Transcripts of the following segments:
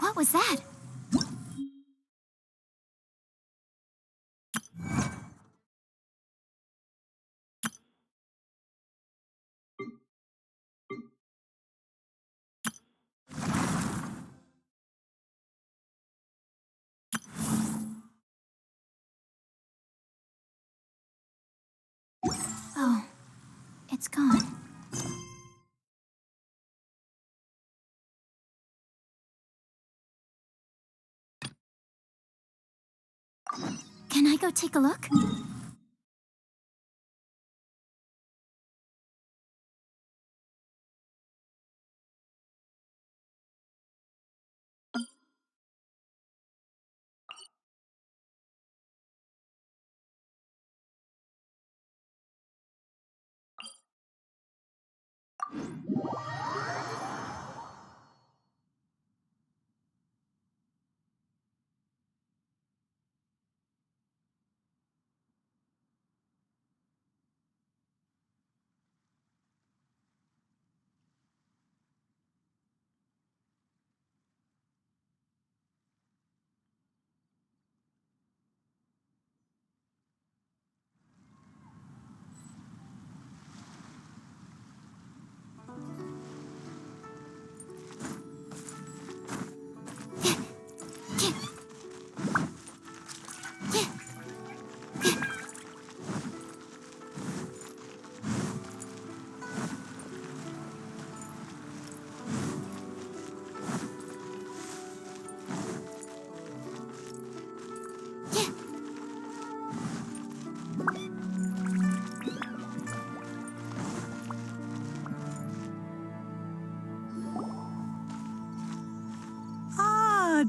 What was that? Oh, it's gone. Can I go take a look?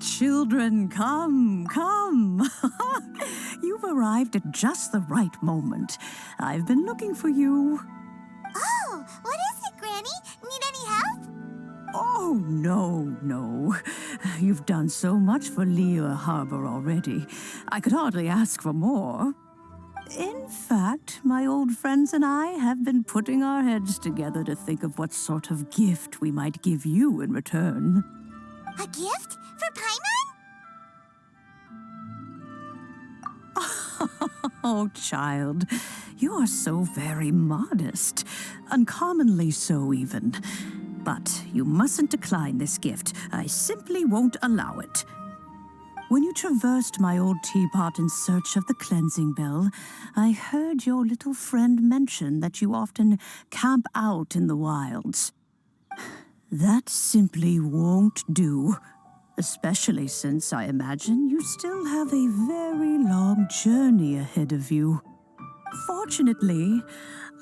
Children, come, come. You've arrived at just the right moment. I've been looking for you. Oh, what is it, Granny? Need any help? Oh, no. You've done so much for Lea Harbor already. I could hardly ask for more. In fact, my old friends and I have been putting our heads together to think of what sort of gift we might give you in return. A gift? For Paimon? Oh, child, you are so very modest. Uncommonly so, even. But you mustn't decline this gift. I simply won't allow it. When you traversed my old teapot in search of the cleansing bell, I heard your little friend mention that you often camp out in the wilds. That simply won't do. Especially since I imagine you still have a very long journey ahead of you. Fortunately,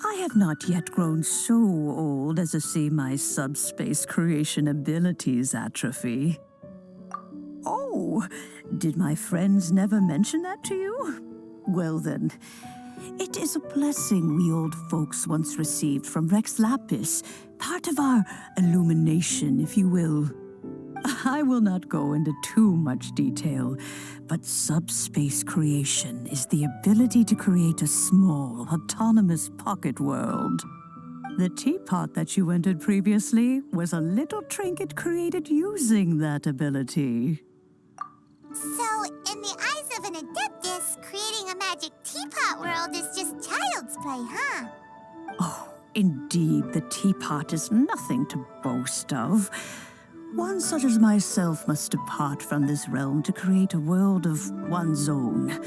I have not yet grown so old as to see my subspace creation abilities atrophy. Oh, did my friends never mention that to you? Well then, it is a blessing we old folks once received from Rex Lapis, part of our illumination, if you will. I will not go into too much detail, but subspace creation is the ability to create a small, autonomous pocket world. The teapot that you entered previously was a little trinket created using that ability. So, in the eyes of an adeptus, creating a magic teapot world is just child's play, huh? Oh, indeed, the teapot is nothing to boast of. One such as myself must depart from this realm to create a world of one's own.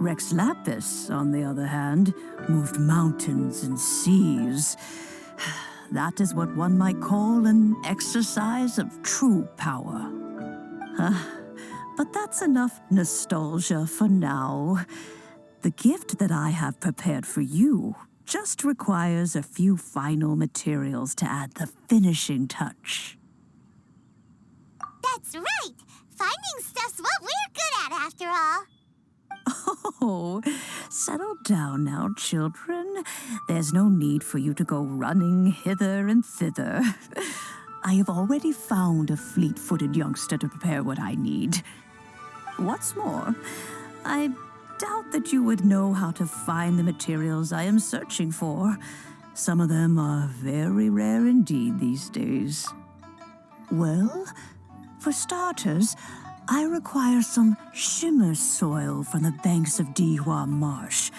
Rex Lapis, on the other hand, moved mountains and seas. That is what one might call an exercise of true power. But that's enough nostalgia for now. The gift that I have prepared for you just requires a few final materials to add the finishing touch. That's right! Finding stuff's what we're good at, after all. Oh, settle down now, children. There's no need for you to go running hither and thither. I have already found a fleet-footed youngster to prepare what I need. What's more, I doubt that you would know how to find the materials I am searching for. Some of them are very rare indeed these days. Well, For starters, I require some shimmer soil from the banks of Dihua Marsh.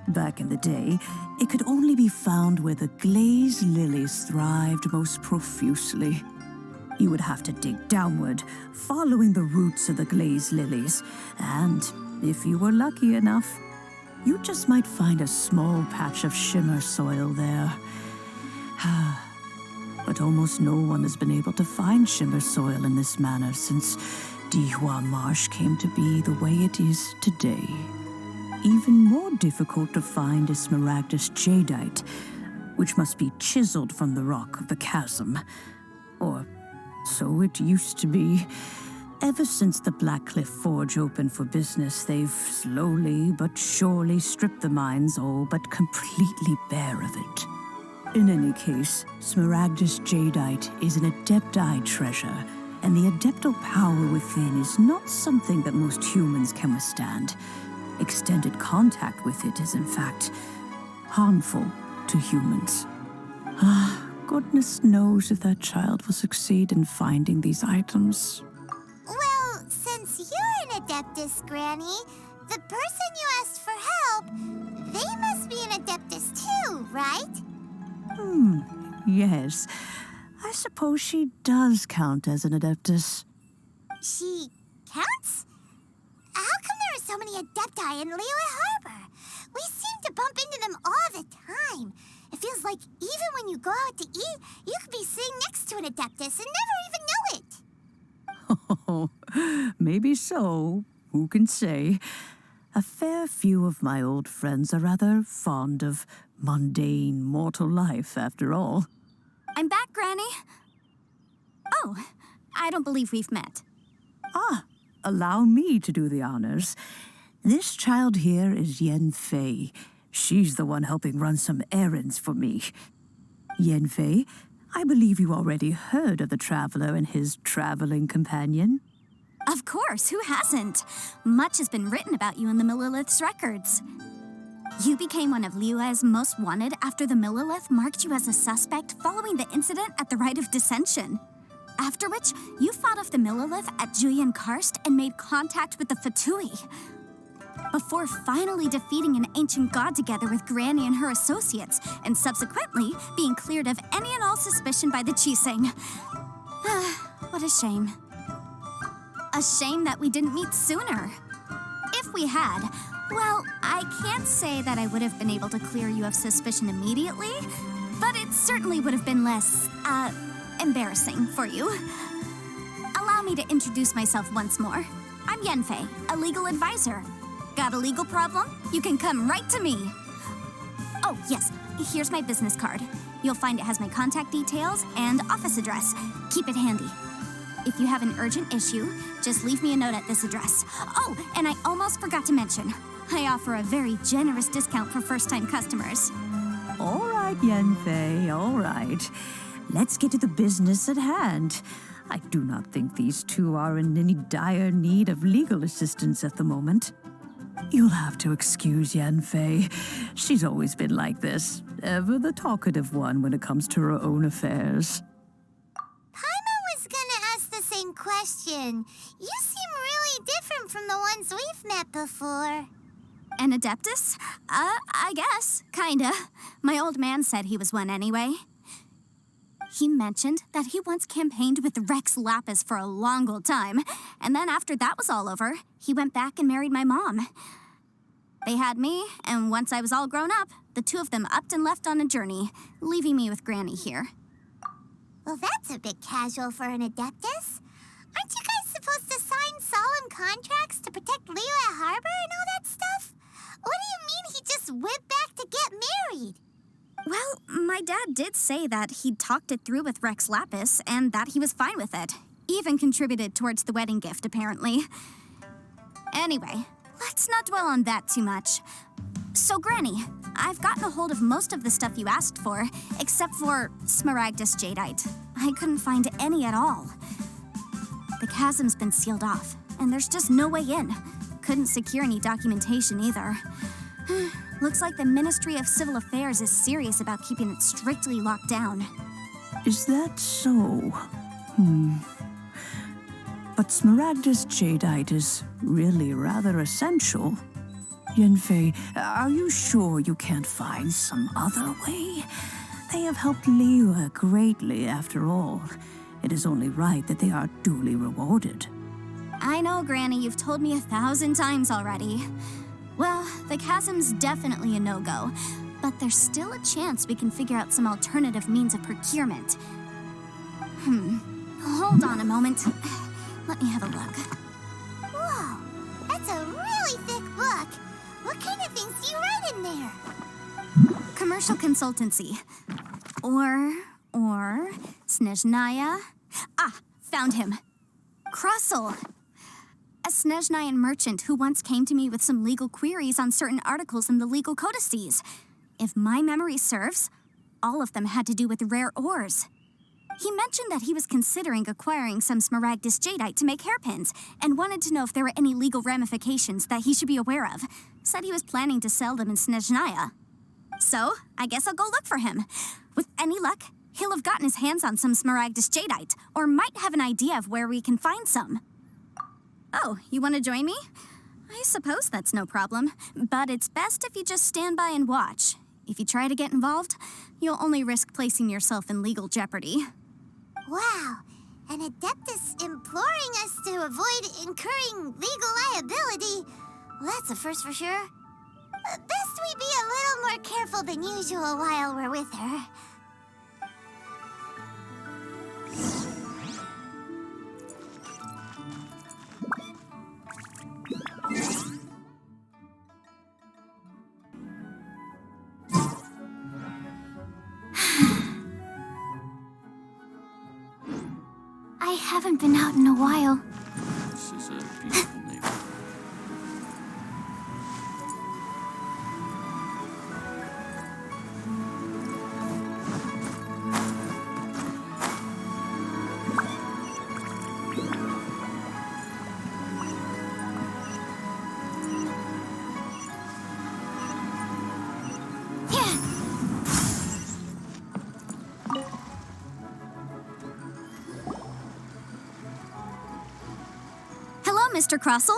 Back in the day, it could only be found where the glazed lilies thrived most profusely. You would have to dig downward, following the roots of the glazed lilies, and if you were lucky enough, you just might find a small patch of shimmer soil there. But almost no one has been able to find shimmer soil in this manner since Dihua Marsh came to be the way it is today. Even more difficult to find is smaragdus jadeite, which must be chiseled from the rock of the chasm. Or so it used to be. Ever since the Blackcliff Forge opened for business, they've slowly but surely stripped the mines all but completely bare of it. In any case, smaragdus jadeite is an adepti treasure, and the adeptal power within is not something that most humans can withstand. Extended contact with it is, in fact, harmful to humans. Goodness knows if that child will succeed in finding these items. Well, since you're an Adeptus, Granny, the person you asked for help, they must be an Adeptus too, right? Yes. I suppose she does count as an Adeptus. She counts? How come there are so many Adepti in Liyue Harbor? We seem to bump into them all the time. It feels like even when you go out to eat, you could be sitting next to an Adeptus and never even know it. Oh, maybe so. Who can say? A fair few of my old friends are rather fond of mundane mortal life, after all. I'm back, Granny. Oh, I don't believe we've met. Allow me to do the honors. This child here is Yen Fei. She's the one helping run some errands for me. Yen Fei, I believe you already heard of the traveler and his traveling companion. Of course, who hasn't? Much has been written about you in the Millilith's records. You became one of Liyue's most wanted after the Millilith marked you as a suspect following the incident at the Rite of Dissension. After which, you fought off the Millilith at Julian Karst and made contact with the Fatui. Before finally defeating an ancient god together with Granny and her associates, and subsequently being cleared of any and all suspicion by the Chiseng. What a shame. A shame that we didn't meet sooner. If we had, well, I can't say that I would have been able to clear you of suspicion immediately, but it certainly would have been less, embarrassing for you. Allow me to introduce myself once more. I'm Yenfei, a legal advisor. Got a legal problem? You can come right to me. Oh, yes, here's my business card. You'll find it has my contact details and office address. Keep it handy. If you have an urgent issue, just leave me a note at this address. Oh, and I almost forgot to mention, I offer a very generous discount for first-time customers. All right, Yenfei, all right. Let's get to the business at hand. I do not think these two are in any dire need of legal assistance at the moment. You'll have to excuse Yenfei. She's always been like this, ever the talkative one when it comes to her own affairs. Paimon was gonna ask the same question. You seem really different from the ones we've met before. An Adeptus? I guess, kinda. My old man said he was one anyway. He mentioned that he once campaigned with Rex Lapis for a long old time, and then after that was all over, he went back and married my mom. They had me, and once I was all grown up, the two of them upped and left on a journey, leaving me with Granny here. Well, that's a bit casual for an Adeptus. Aren't you guys supposed to sign solemn contracts to protect Liyue Harbor and all that stuff? What do you mean he just went back to get married? Well, my dad did say that he'd talked it through with Rex Lapis, and that he was fine with it. Even contributed towards the wedding gift, apparently. Anyway, let's not dwell on that too much. So, Granny, I've gotten a hold of most of the stuff you asked for, except for smaragdus jadeite. I couldn't find any at all. The chasm's been sealed off, and there's just no way in. Couldn't secure any documentation either. Looks like the Ministry of Civil Affairs is serious about keeping it strictly locked down. Is that so? but Smaragdus jadeite is really rather essential. Yanfei, are you sure you can't find some other way? They have helped Liyue greatly, after all. It is only right that they are duly rewarded. I know, Granny, you've told me 1,000 times already. Well, the chasm's definitely a no-go, but there's still a chance we can figure out some alternative means of procurement. Hold on a moment. Let me have a look. Whoa, that's a really thick book. What kind of things do you write in there? Commercial consultancy. Or Snezhnaya. Ah, found him. Crossel. A Snezhnayan merchant who once came to me with some legal queries on certain articles in the legal codices. If my memory serves, all of them had to do with rare ores. He mentioned that he was considering acquiring some Smaragdus jadeite to make hairpins and wanted to know if there were any legal ramifications that he should be aware of. Said he was planning to sell them in Snezhnaya. So, I guess I'll go look for him. With any luck, he'll have gotten his hands on some Smaragdus jadeite, or might have an idea of where we can find some. Oh, you want to join me? I suppose that's no problem, but it's best if you just stand by and watch. If you try to get involved, you'll only risk placing yourself in legal jeopardy. Wow, an Adeptus imploring us to avoid incurring legal liability. Well, that's a first for sure. Best we be a little more careful than usual while we're with her. I haven't been out in a while. This is a beautiful neighborhood. Mr. Crossel.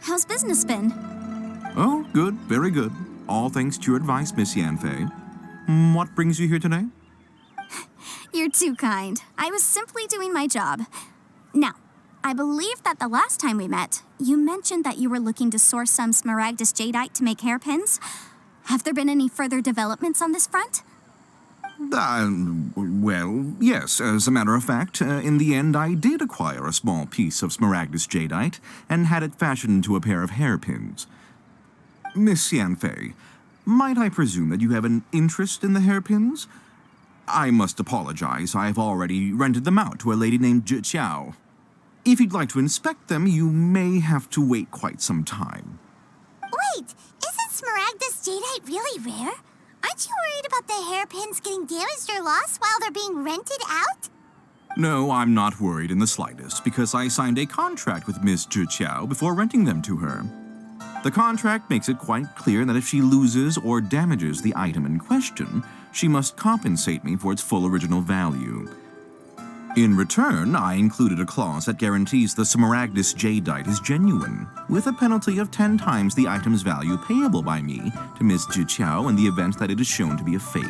How's business been? Oh, good, very good. All thanks to your advice, Miss Yanfei. What brings you here today? You're too kind. I was simply doing my job. Now, I believe that the last time we met, you mentioned that you were looking to source some Smaragdus jadeite to make hairpins. Have there been any further developments on this front? Well, yes. As a matter of fact, in the end, I did acquire a small piece of Smaragdus jadeite and had it fashioned into a pair of hairpins. Miss Yanfei, might I presume that you have an interest in the hairpins? I must apologize. I've already rented them out to a lady named Zhi Qiao. If you'd like to inspect them, you may have to wait quite some time. Wait, isn't Smaragdus jadeite really rare? Aren't you worried about the hairpins getting damaged or lost while they're being rented out? No, I'm not worried in the slightest, because I signed a contract with Miss Zhi Qiao before renting them to her. The contract makes it quite clear that if she loses or damages the item in question, she must compensate me for its full original value. In return, I included a clause that guarantees the Smaragdus jadeite is genuine, with a penalty of 10 times the item's value payable by me to Miss Zhi Qiao in the event that it is shown to be a fake.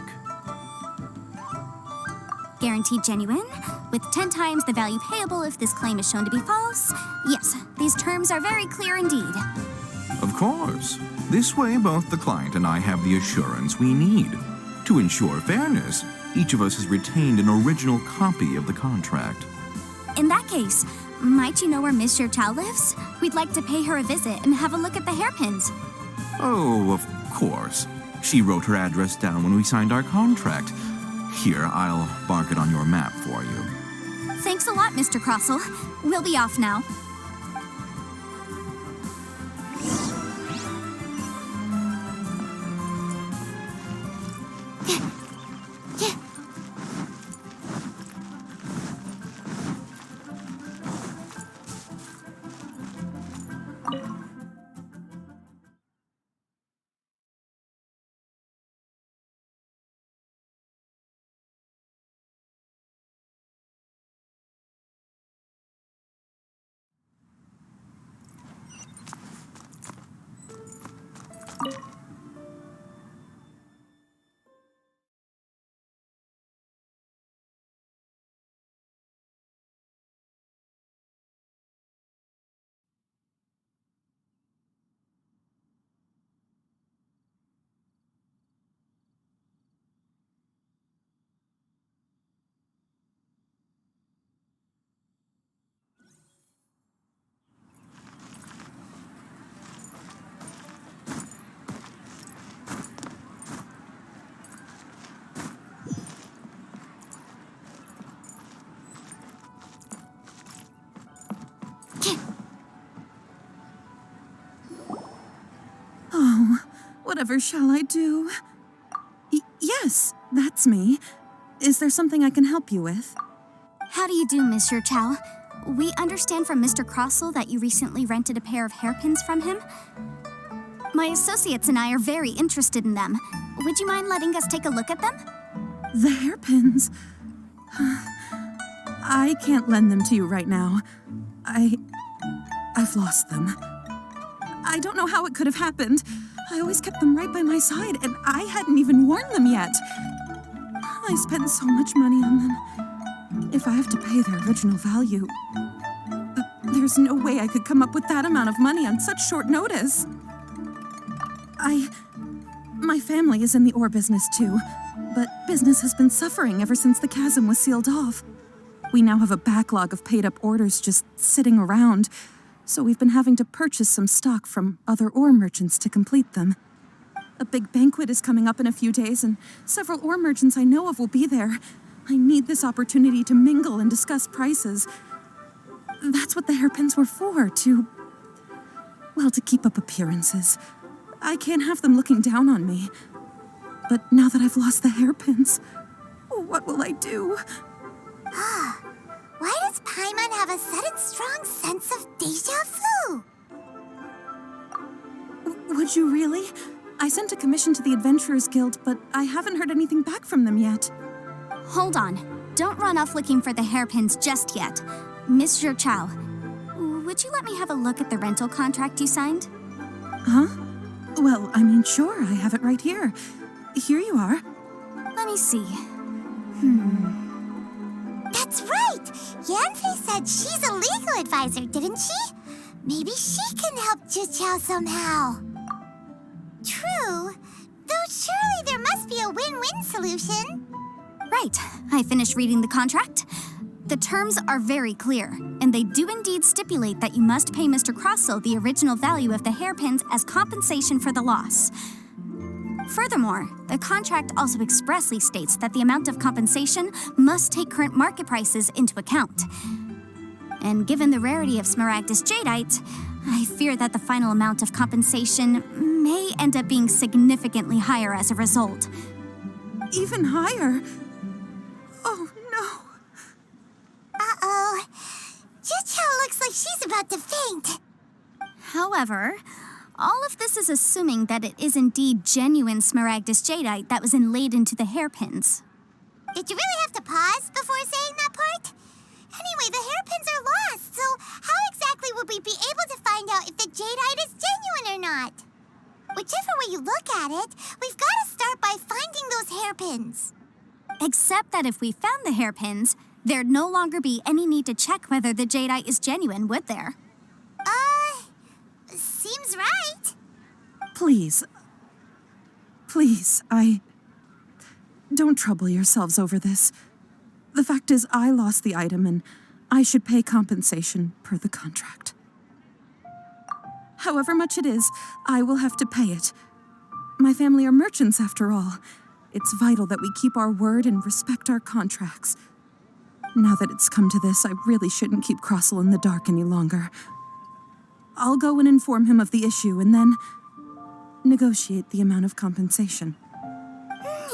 Guaranteed genuine, with 10 times the value payable if this claim is shown to be false. Yes, these terms are very clear indeed. Of course. This way, both the client and I have the assurance we need. To ensure fairness, each of us has retained an original copy of the contract. In that case, might you know where Miss Xiao lives? We'd like to pay her a visit and have a look at the hairpins. Oh, of course. She wrote her address down when we signed our contract. Here, I'll mark it on your map for you. Thanks a lot, Mr. Crossel. We'll be off now. Whatever shall I do? Yes, that's me. Is there something I can help you with? How do you do, Monsieur Chow? We understand from Mr. Crossell that you recently rented a pair of hairpins from him. My associates and I are very interested in them. Would you mind letting us take a look at them? The hairpins? I can't lend them to you right now. I've lost them. I don't know how it could have happened. I always kept them right by my side, and I hadn't even worn them yet. I spent so much money on them. If I have to pay their original value, there's no way I could come up with that amount of money on such short notice. My family is in the ore business too, but business has been suffering ever since the chasm was sealed off. We now have a backlog of paid-up orders just sitting around, so we've been having to purchase some stock from other ore merchants to complete them. A big banquet is coming up in a few days, and several ore merchants I know of will be there. I need this opportunity to mingle and discuss prices. That's what the hairpins were for, to keep up appearances. I can't have them looking down on me. But now that I've lost the hairpins, what will I do? Why does Paimon have a sudden strong sense of déjà vu? Would you really? I sent a commission to the Adventurers Guild, but I haven't heard anything back from them yet. Hold on. Don't run off looking for the hairpins just yet. Monsieur Chow, would you let me have a look at the rental contract you signed? Huh? Well, sure, I have it right here. Here you are. Let me see. That's right! Yanfei said she's a legal advisor, didn't she? Maybe she can help Juqiao somehow. True, though surely there must be a win-win solution. Right. I finished reading the contract. The terms are very clear, and they do indeed stipulate that you must pay Mr. Crossell the original value of the hairpins as compensation for the loss. Furthermore, the contract also expressly states that the amount of compensation must take current market prices into account. And given the rarity of Smaragdus jadeite, I fear that the final amount of compensation may end up being significantly higher as a result. Even higher? Oh, no. Uh-oh. Juqiao looks like she's about to faint. However, all of this is assuming that it is indeed genuine Smaragdus jadeite that was inlaid into the hairpins. Did you really have to pause before saying that part? Anyway, the hairpins are lost, so how exactly would we be able to find out if the jadeite is genuine or not? Whichever way you look at it, we've got to start by finding those hairpins. Except that if we found the hairpins, there'd no longer be any need to check whether the jadeite is genuine, would there? Seems right. Please, don't trouble yourselves over this. The fact is, I lost the item and I should pay compensation per the contract. However much it is, I will have to pay it. My family are merchants, after all. It's vital that we keep our word and respect our contracts. Now that it's come to this, I really shouldn't keep Crossell in the dark any longer. I'll go and inform him of the issue and then negotiate the amount of compensation.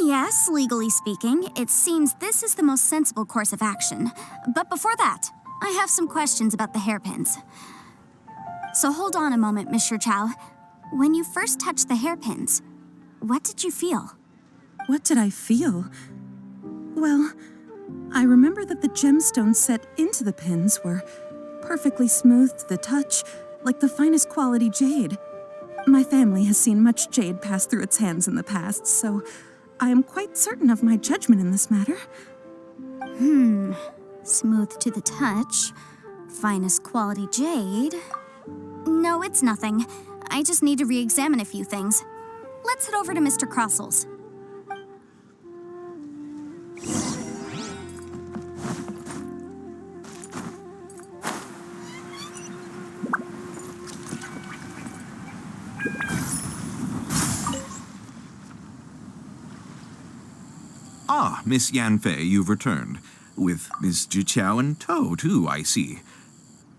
Yes, legally speaking, it seems this is the most sensible course of action. But before that, I have some questions about the hairpins. So hold on a moment, Monsieur Chow. When you first touched the hairpins, what did you feel? What did I feel? Well, I remember that the gemstones set into the pins were perfectly smooth to the touch, like the finest quality jade. My family has seen much jade pass through its hands in the past, so I am quite certain of my judgment in this matter. Smooth to the touch, finest quality jade. No, it's nothing. I just need to re-examine a few things. Let's head over to Mr. Crossell's. Ah, Miss Yanfei, you've returned. With Miss Juqiao in tow, too, I see.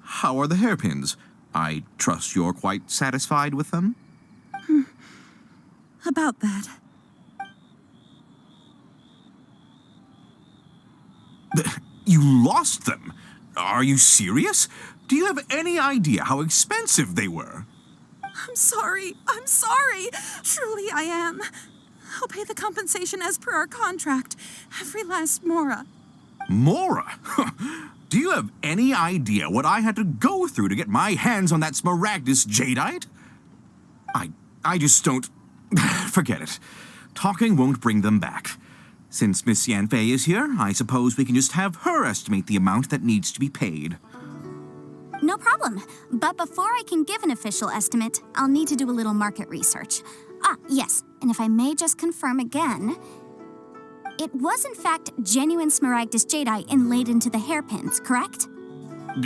How are the hairpins? I trust you're quite satisfied with them? about that. You lost them? Are you serious? Do you have any idea how expensive they were? I'm sorry. Truly I am. I'll pay the compensation as per our contract. Every last mora. Mora? Do you have any idea what I had to go through to get my hands on that Smaragdus jadeite? I just don't... Forget it. Talking won't bring them back. Since Miss Yanfei is here, I suppose we can just have her estimate the amount that needs to be paid. No problem. But before I can give an official estimate, I'll need to do a little market research. Ah, yes. And if I may just confirm again, it was in fact genuine Smaragdus jadeite inlaid into the hairpins, correct?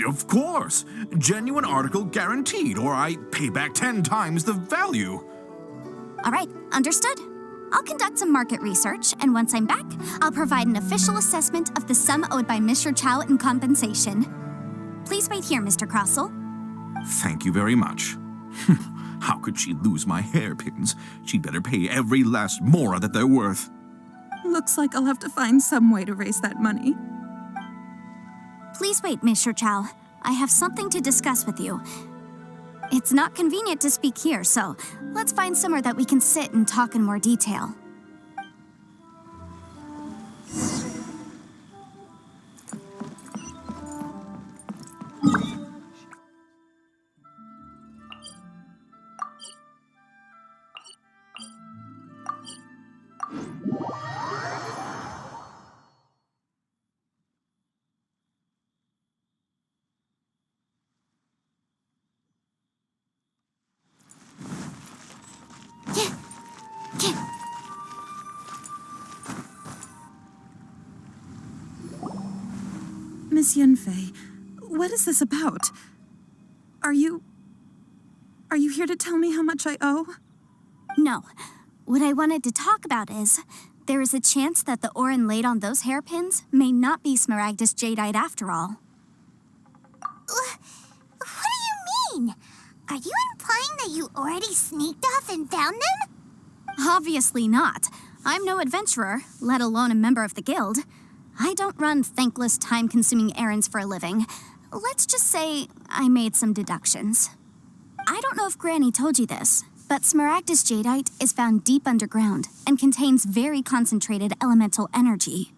Of course. Genuine article guaranteed, or I pay back 10 times the value. All right, understood. I'll conduct some market research, and once I'm back, I'll provide an official assessment of the sum owed by Mr. Chow in compensation. Please wait here, Mr. Crossell. Thank you very much. How could she lose my hairpins? She'd better pay every last mora that they're worth. Looks like I'll have to find some way to raise that money. Please wait, Mr. Chow. I have something to discuss with you. It's not convenient to speak here, so let's find somewhere that we can sit and talk in more detail. Miss Yanfei, what is this about? Are you here to tell me how much I owe? No. What I wanted to talk about is, there is a chance that the ore inlaid on those hairpins may not be Smaragdus jadeite after all. What do you mean? Are you implying that you already sneaked off and found them? Obviously not. I'm no adventurer, let alone a member of the guild. I don't run thankless, time-consuming errands for a living. Let's just say I made some deductions. I don't know if Granny told you this, but Smaragdus jadeite is found deep underground and contains very concentrated elemental energy.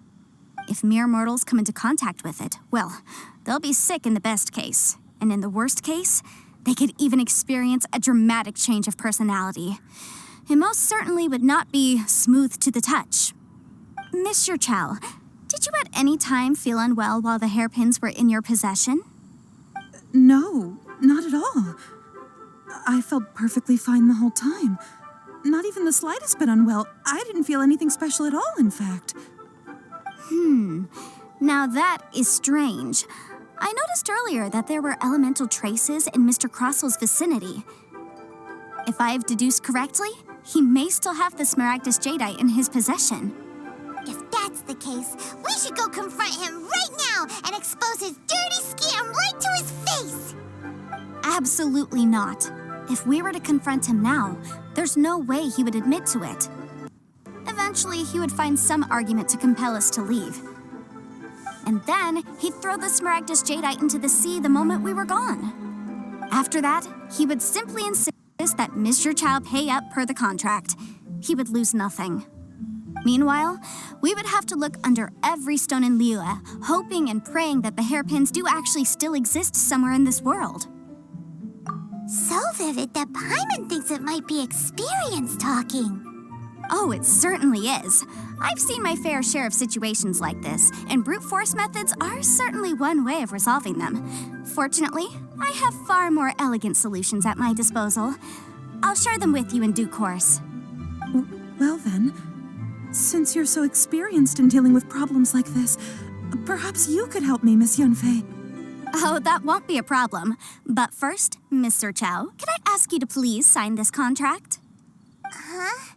If mere mortals come into contact with it, well, they'll be sick in the best case. And in the worst case, they could even experience a dramatic change of personality. It most certainly would not be smooth to the touch. Mr. Chow, did you at any time feel unwell while the hairpins were in your possession? No, not at all. I felt perfectly fine the whole time. Not even the slightest bit unwell. I didn't feel anything special at all, in fact. Now that is strange. I noticed earlier that there were elemental traces in Mr. Crossell's vicinity. If I've deduced correctly, he may still have the Smaragdus jadeite in his possession. If that's the case, we should go confront him right now and expose his dirty scam right to his face! Absolutely not. If we were to confront him now, there's no way he would admit to it. Eventually, he would find some argument to compel us to leave. And then, he'd throw the Smaragdus jadeite into the sea the moment we were gone. After that, he would simply insist that Mr. Chow pay up per the contract. He would lose nothing. Meanwhile, we would have to look under every stone in Liyue, hoping and praying that the hairpins do actually still exist somewhere in this world. So vivid that Paimon thinks it might be experience talking. Oh, it certainly is. I've seen my fair share of situations like this, and brute force methods are certainly one way of resolving them. Fortunately, I have far more elegant solutions at my disposal. I'll share them with you in due course. Well then, since you're so experienced in dealing with problems like this, perhaps you could help me, Miss Yanfei. Oh, that won't be a problem. But first, Mr. Chow, could I ask you to please sign this contract? Huh?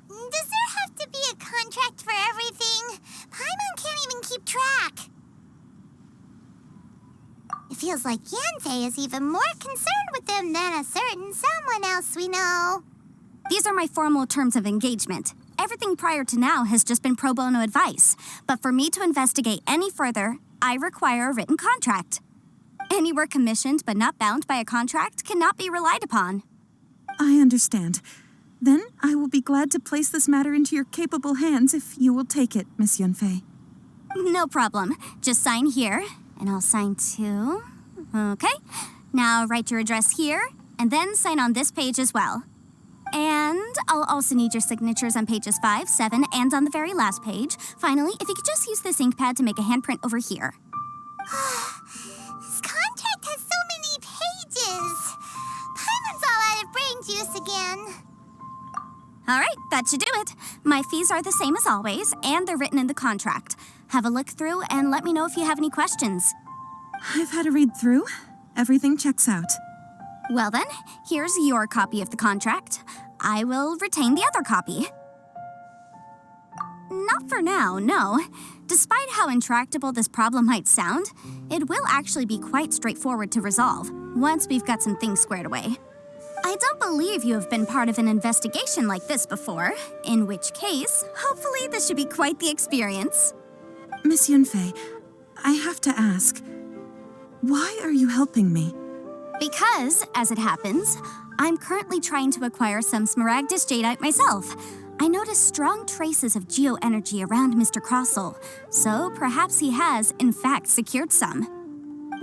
Does there have to be a contract for everything? Paimon can't even keep track. It feels like Yanfei is even more concerned with them than a certain someone else we know. These are my formal terms of engagement. Everything prior to now has just been pro bono advice. But for me to investigate any further, I require a written contract. Any work commissioned but not bound by a contract cannot be relied upon. I understand. Then I will be glad to place this matter into your capable hands if you will take it, Miss Yunfei. No problem. Just sign here, and I'll sign too. Okay. Now write your address here, and then sign on this page as well. And I'll also need your signatures on pages 5, 7, and on the very last page. Finally, if you could just use this ink pad to make a handprint over here. This contract has so many pages. Paimon's all out of brain juice again. All right, that should do it. My fees are the same as always, and they're written in the contract. Have a look through and let me know if you have any questions. I've had a read through. Everything checks out. Well then, here's your copy of the contract. I will retain the other copy. Not for now, no. Despite how intractable this problem might sound, it will actually be quite straightforward to resolve once we've got some things squared away. I don't believe you have been part of an investigation like this before, in which case, hopefully this should be quite the experience. Miss Yunfei, I have to ask, why are you helping me? Because, as it happens, I'm currently trying to acquire some Smaragdus Jadeite myself. I noticed strong traces of geoenergy around Mr. Crossell, so perhaps he has, in fact, secured some.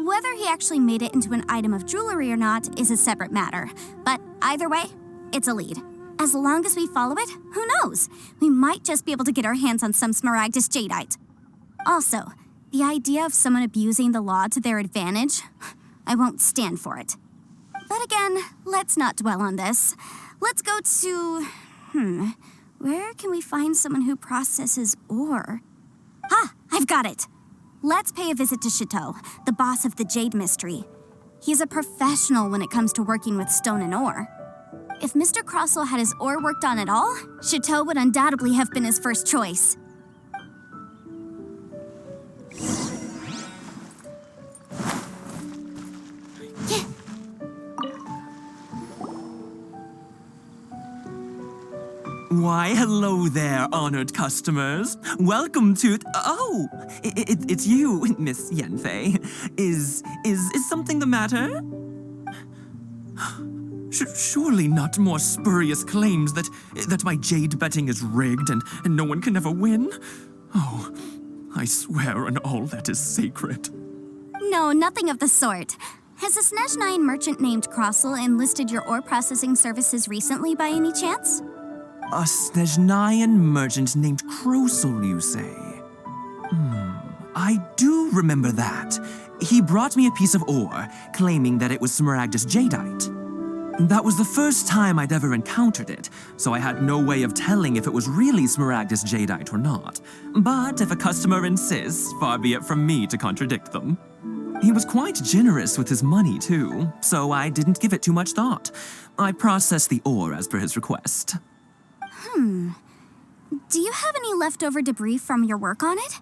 Whether he actually made it into an item of jewelry or not is a separate matter, but either way, it's a lead. As long as we follow it, who knows? We might just be able to get our hands on some Smaragdus Jadeite. Also, the idea of someone abusing the law to their advantage, I won't stand for it. But again, let's not dwell on this. Let's go to... where can we find someone who processes ore? I've got it. Let's pay a visit to Chateau, the boss of the Jade Mystery. He's a professional when it comes to working with stone and ore. If Mr. Crossell had his ore worked on at all, Chateau would undoubtedly have been his first choice. Why, hello there, honored customers. Welcome to... Oh, it's you, Miss Yanfei. Is something the matter? Surely not more spurious claims that my jade betting is rigged and no one can ever win? Oh, I swear on all that is sacred. No, nothing of the sort. Has a Snezhnine merchant named Crossell enlisted your ore processing services recently by any chance? A Snezhnine merchant named Crossell, you say? I do remember that. He brought me a piece of ore, claiming that it was Smaragdus Jadeite. That was the first time I'd ever encountered it, so I had no way of telling if it was really Smaragdus Jadeite or not. But if a customer insists, far be it from me to contradict them. He was quite generous with his money, too, so I didn't give it too much thought. I processed the ore as per his request. Do you have any leftover debris from your work on it?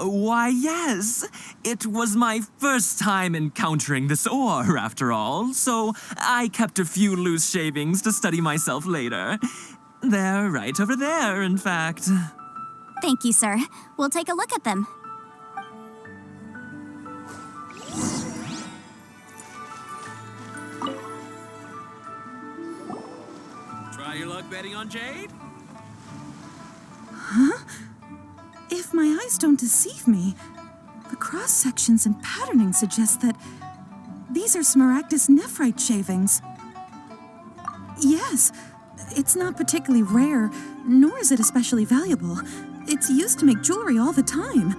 Why, yes. It was my first time encountering this ore, after all, so I kept a few loose shavings to study myself later. They're right over there, in fact. Thank you, sir. We'll take a look at them. Try your luck betting on Jade? If my eyes don't deceive me, the cross-sections and patterning suggest that these are Smaragdus nephrite shavings. Yes, it's not particularly rare, nor is it especially valuable. It's used to make jewelry all the time.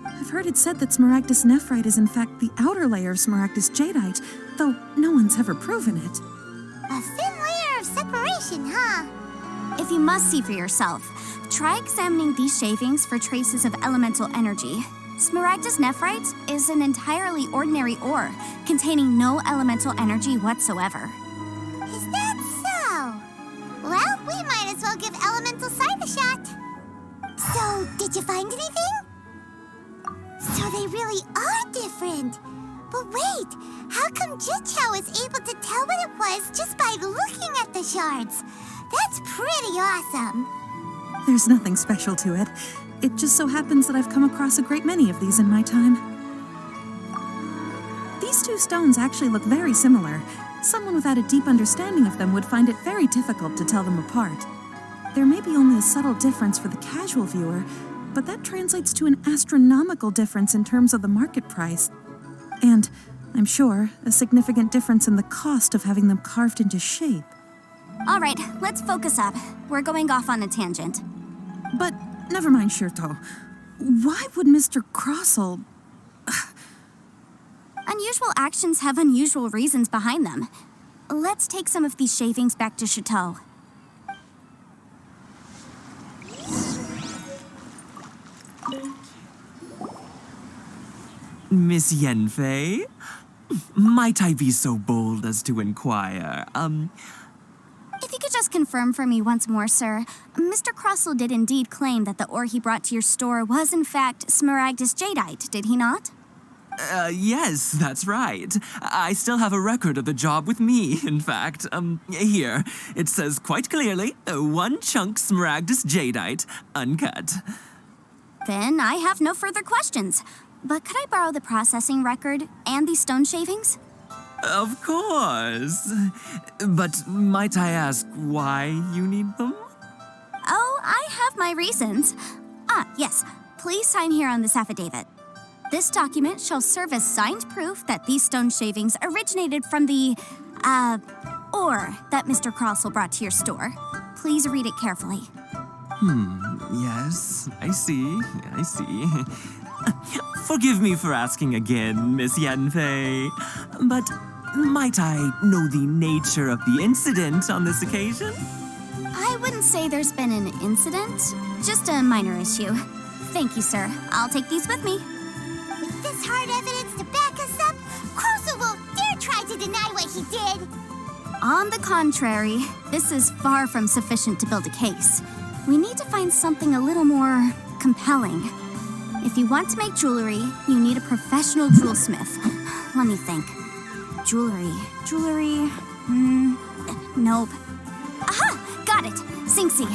I've heard it said that Smaragdus nephrite is in fact the outer layer of Smaragdus jadeite, though no one's ever proven it. A thin layer of separation, huh? If you must see for yourself, try examining these shavings for traces of elemental energy. Smaragdus nephrite is an entirely ordinary ore, containing no elemental energy whatsoever. Is that so? Well, we might as well give Elemental Sight a shot. So, did you find anything? So they really are different. But wait, how come Jichao was able to tell what it was just by looking at the shards? That's pretty awesome. There's nothing special to it. It just so happens that I've come across a great many of these in my time. These two stones actually look very similar. Someone without a deep understanding of them would find it very difficult to tell them apart. There may be only a subtle difference for the casual viewer, but that translates to an astronomical difference in terms of the market price. And, I'm sure, a significant difference in the cost of having them carved into shape. All right, let's focus up. We're going off on a tangent. But never mind, Shirto. Why would Mr. Crossell... Unusual actions have unusual reasons behind them. Let's take some of these shavings back to Chateau. Miss Yenfei? Might I be so bold as to inquire, If you could just confirm for me once more, sir. Mr. Crossell did indeed claim that the ore he brought to your store was in fact Smaragdus Jadeite, did he not? Yes, that's right. I still have a record of the job with me, in fact. Here. It says quite clearly, 1 chunk Smaragdus Jadeite, uncut. Then I have no further questions. But could I borrow the processing record and these stone shavings? Of course. But might I ask why you need them? Oh, I have my reasons. Yes. Please sign here on this affidavit. This document shall serve as signed proof that these stone shavings originated from the, ore that Mr. Crossell brought to your store. Please read it carefully. Yes, I see. Forgive me for asking again, Miss Yanfei, but might I know the nature of the incident on this occasion? I wouldn't say there's been an incident, just a minor issue. Thank you, sir. I'll take these with me. With this hard evidence to back us up, Crossell won't dare try to deny what he did. On the contrary, this is far from sufficient to build a case. We need to find something a little more compelling. If you want to make jewelry, you need a professional jewelsmith. Let me think. Jewelry. Nope. Aha! Got it! Singxi.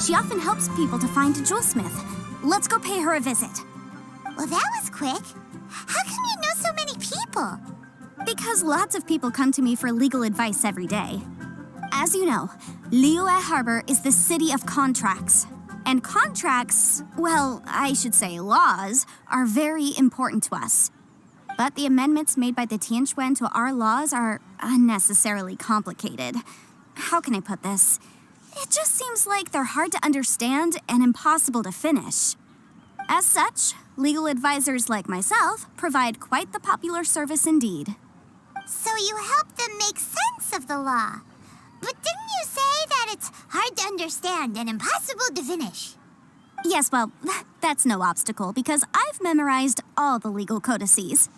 She often helps people to find a jewelsmith. Let's go pay her a visit. Well, that was quick. How come you know so many people? Because lots of people come to me for legal advice every day. As you know, Liyue Harbor is the city of contracts. And contracts, well, I should say laws, are very important to us. But the amendments made by the Tianquan to our laws are unnecessarily complicated. How can I put this? It just seems like they're hard to understand and impossible to finish. As such, legal advisors like myself provide quite the popular service indeed. So you help them make sense of the law. But didn't you say that it's hard to understand and impossible to finish? Yes, well, that's no obstacle because I've memorized all the legal codices.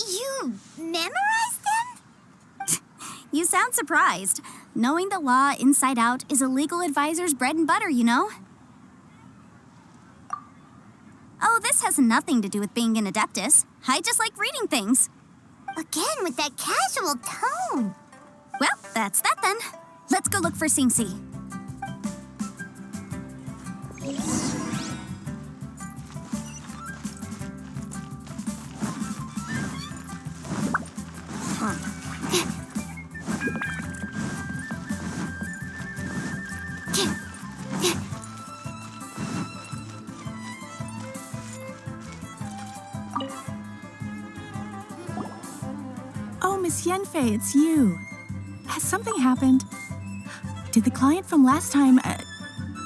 You memorized them? You sound surprised. Knowing the law inside out is a legal advisor's bread and butter, you know? Oh, this has nothing to do with being an adeptus. I just like reading things. Again, with that casual tone. Well, that's that then. Let's go look for Singxi. Oh, Miss Yenfei, it's you. Has something happened? Did the client from last time...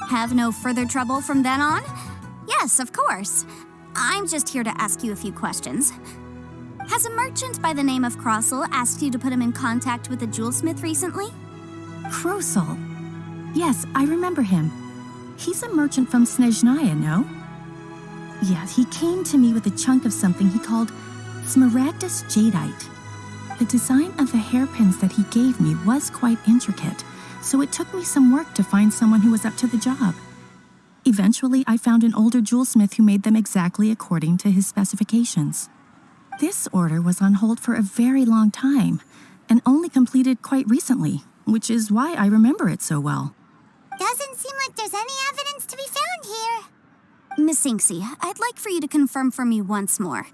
Have no further trouble from then on? Yes, of course. I'm just here to ask you a few questions. Has a merchant by the name of Crossell asked you to put him in contact with a jewelsmith recently? Crossell? Yes, I remember him. He's a merchant from Snezhnaya, no? Yeah, he came to me with a chunk of something he called Smaragdus Jadeite. The design of the hairpins that he gave me was quite intricate, so it took me some work to find someone who was up to the job. Eventually, I found an older jewelsmith who made them exactly according to his specifications. This order was on hold for a very long time, and only completed quite recently, which is why I remember it so well. like there's any evidence to be found here. Miss Inksy, I'd like for you to confirm for me once more.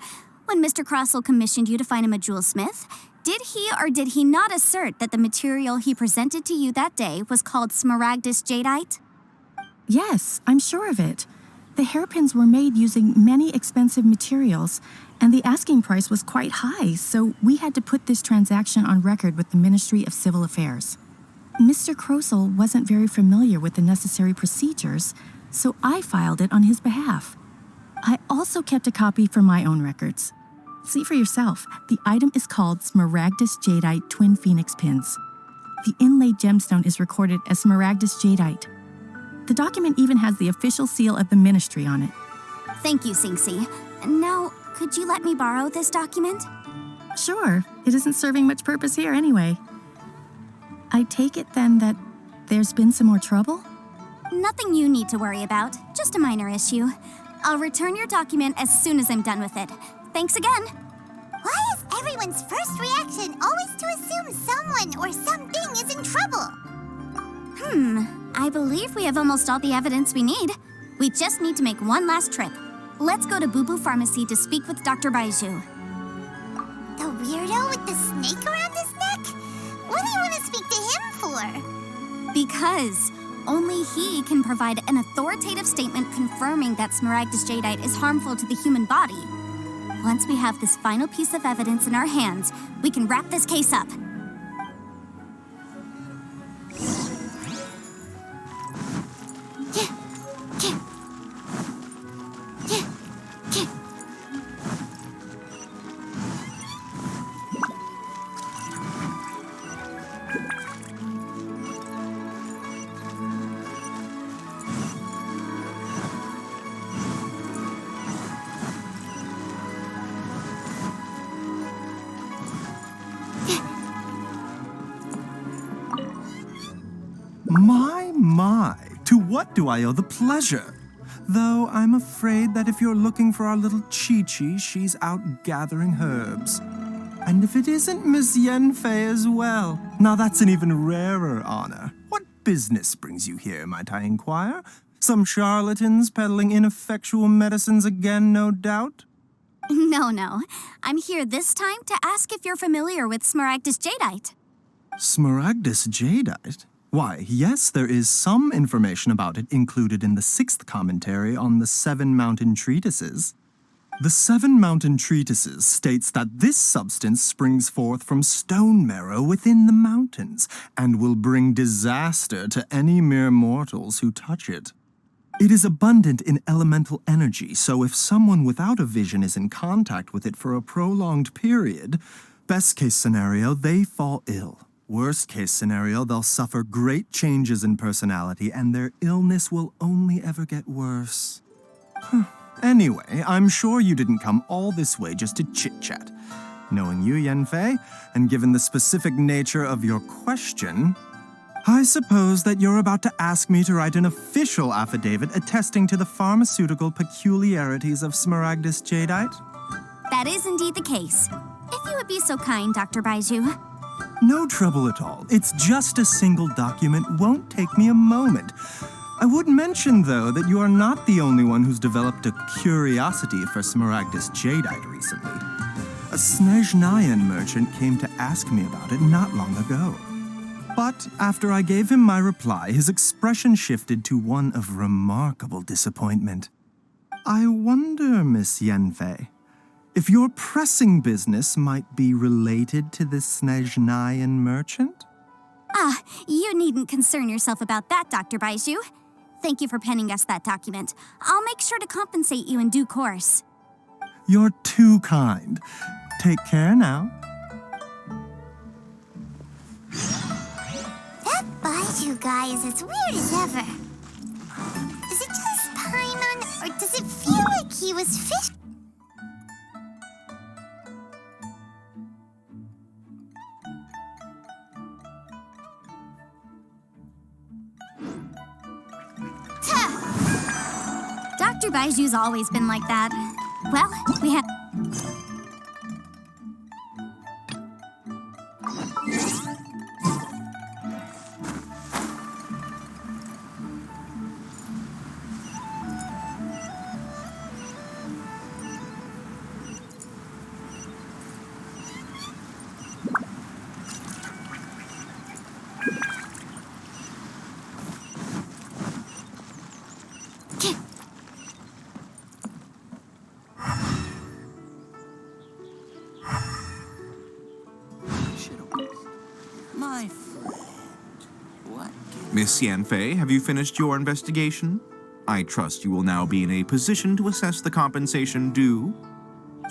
When Mr. Crossell commissioned you to find him a jewelsmith, did he or did he not assert that the material he presented to you that day was called Smaragdus jadeite? Yes, I'm sure of it. The hairpins were made using many expensive materials, and the asking price was quite high, so we had to put this transaction on record with the Ministry of Civil Affairs. Mr. Crossell wasn't very familiar with the necessary procedures, so I filed it on his behalf. I also kept a copy for my own records. See for yourself, the item is called Smaragdus jadeite Twin Phoenix Pins. The inlaid gemstone is recorded as Smaragdus jadeite. The document even has the official seal of the ministry on it. Thank you, Sinksy. Now, could you let me borrow this document? Sure, it isn't serving much purpose here anyway. I take it then that there's been some more trouble? Nothing you need to worry about, just a minor issue. I'll return your document as soon as I'm done with it. Thanks again. Why is everyone's first reaction always to assume someone or something is in trouble? I believe we have almost all the evidence we need. We just need to make one last trip. Let's go to Boo Boo Pharmacy to speak with Dr. Baiju. The weirdo with the snake around his neck? What do you want to speak to him for? Because only he can provide an authoritative statement confirming that Smaragdus jadeite is harmful to the human body. Once we have this final piece of evidence in our hands, we can wrap this case up. My, to what do I owe the pleasure? Though I'm afraid that if you're looking for our little Chi-Chi, she's out gathering herbs. And if it isn't Miss Yenfei as well, now that's an even rarer honor. What business brings you here, might I inquire? Some charlatans peddling ineffectual medicines again, no doubt? No. I'm here this time to ask if you're familiar with Smaragdus jadeite. Smaragdus jadeite? Why, yes, there is some information about it included in the 6th commentary on the 7 Mountain Treatises. The 7 Mountain Treatises states that this substance springs forth from stone marrow within the mountains and will bring disaster to any mere mortals who touch it. It is abundant in elemental energy, so if someone without a vision is in contact with it for a prolonged period, best case scenario, they fall ill. Worst case scenario, they'll suffer great changes in personality and their illness will only ever get worse. Anyway, I'm sure you didn't come all this way just to chit-chat. Knowing you, Yenfei, and given the specific nature of your question, I suppose that you're about to ask me to write an official affidavit attesting to the pharmaceutical peculiarities of Smaragdus jadeite? That is indeed the case. If you would be so kind, Dr. Baiju. No trouble at all. It's just a single document. Won't take me a moment. I would mention, though, that you are not the only one who's developed a curiosity for Smaragdus jadeite recently. A Snezhnayan merchant came to ask me about it not long ago. But after I gave him my reply, his expression shifted to one of remarkable disappointment. I wonder, Miss Yenfei, if your pressing business might be related to this Snezhnayan merchant? You needn't concern yourself about that, Dr. Baiju. Thank you for penning us that document. I'll make sure to compensate you in due course. You're too kind. Take care now. That Baiju guy is as weird as ever. Is it just Paimon, or does it feel like he was fish? Dr. Baiju's always been like that. Well, we have... Miss Yanfei, have you finished your investigation? I trust you will now be in a position to assess the compensation due.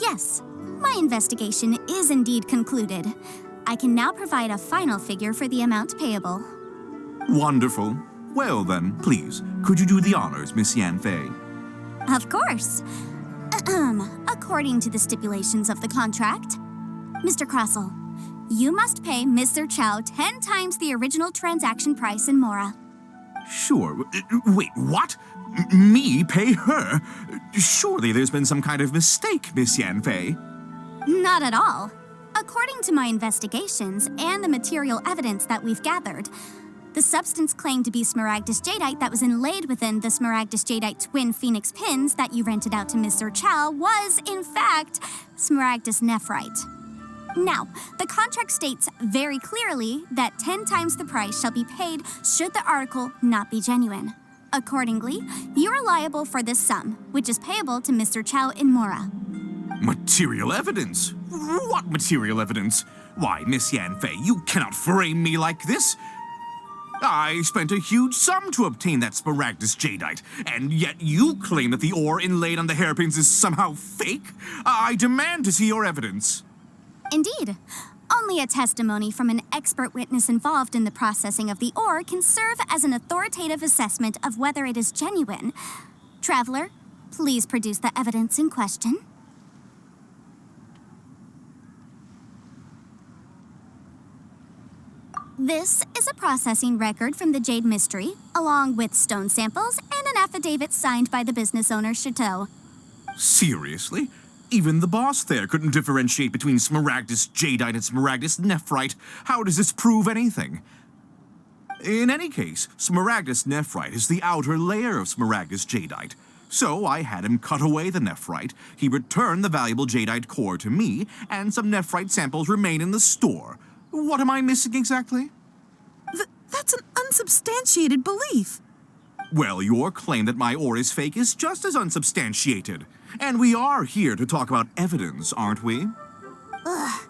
Yes, my investigation is indeed concluded. I can now provide a final figure for the amount payable. Wonderful. Well then, please, could you do the honors, Miss Yanfei? Of course. According to the stipulations of the contract, Mr. Crossell, you must pay Mr. Chow 10 times the original transaction price in Mora. Sure. Wait, what? Me pay her? Surely there's been some kind of mistake, Miss Yanfei. Not at all. According to my investigations and the material evidence that we've gathered, the substance claimed to be smaragdus jadeite that was inlaid within the smaragdus jadeite twin phoenix pins that you rented out to Mr. Chow was, in fact, smaragdus nephrite. Now, the contract states very clearly that 10 times the price shall be paid should the article not be genuine. Accordingly, you are liable for this sum, which is payable to Mr. Chow in Mora. Material evidence? What material evidence? Why, Miss Yanfei, you cannot frame me like this. I spent a huge sum to obtain that smaragdus jadeite, and yet you claim that the ore inlaid on the hairpins is somehow fake? I demand to see your evidence. Indeed. Only a testimony from an expert witness involved in the processing of the ore can serve as an authoritative assessment of whether it is genuine. Traveler, please produce the evidence in question. This is a processing record from the Jade Mystery, along with stone samples and an affidavit signed by the business owner, Chateau. Seriously? Even the boss there couldn't differentiate between smaragdus jadeite and smaragdus nephrite. How does this prove anything? In any case, smaragdus nephrite is the outer layer of smaragdus jadeite. So I had him cut away the nephrite, he returned the valuable jadeite core to me, and some nephrite samples remain in the store. What am I missing exactly? That's an unsubstantiated belief. Well, your claim that my ore is fake is just as unsubstantiated. And we are here to talk about evidence, aren't we? Ugh.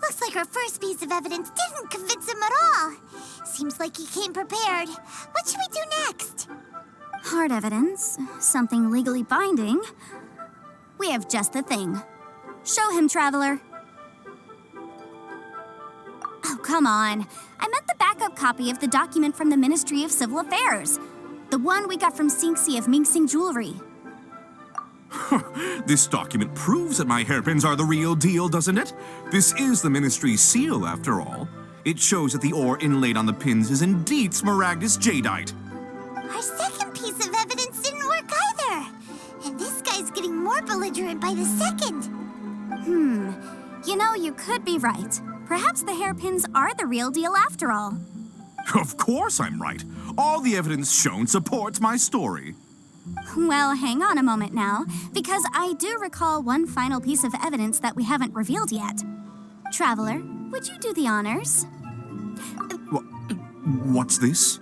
Looks like our first piece of evidence didn't convince him at all. Seems like he came prepared. What should we do next? Hard evidence, something legally binding. We have just the thing. Show him, Traveler. Oh, come on. I meant the backup copy of the document from the Ministry of Civil Affairs. The one we got from Xingxi of Mingxing Jewelry. This document proves that my hairpins are the real deal, doesn't it? This is the Ministry's seal, after all. It shows that the ore inlaid on the pins is indeed smaragdus jadeite. Our second piece of evidence didn't work either. And this guy's getting more belligerent by the second. You know, you could be right. Perhaps the hairpins are the real deal after all. Of course I'm right. All the evidence shown supports my story. Well, hang on a moment now, because I do recall one final piece of evidence that we haven't revealed yet. Traveler, would you do the honors? What's this?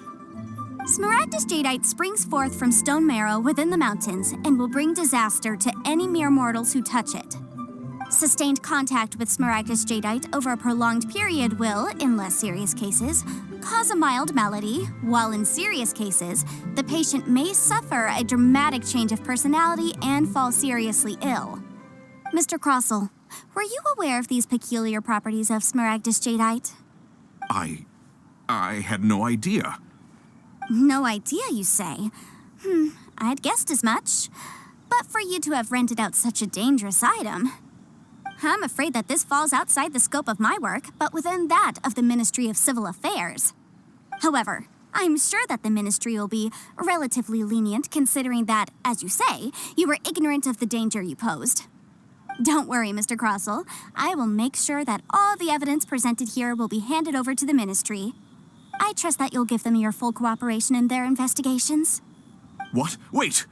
Smaragdus jadeite springs forth from stone marrow within the mountains and will bring disaster to any mere mortals who touch it. Sustained contact with smaragdus jadeite over a prolonged period will, in less serious cases, cause a mild malady, while in serious cases, the patient may suffer a dramatic change of personality and fall seriously ill. Mr. Crossell, were you aware of these peculiar properties of smaragdus jadeite? I had no idea. No idea, you say? I'd guessed as much. But for you to have rented out such a dangerous item, I'm afraid that this falls outside the scope of my work, but within that of the Ministry of Civil Affairs. However, I'm sure that the Ministry will be relatively lenient considering that, as you say, you were ignorant of the danger you posed. Don't worry, Mr. Crossell. I will make sure that all the evidence presented here will be handed over to the Ministry. I trust that you'll give them your full cooperation in their investigations. What? Wait!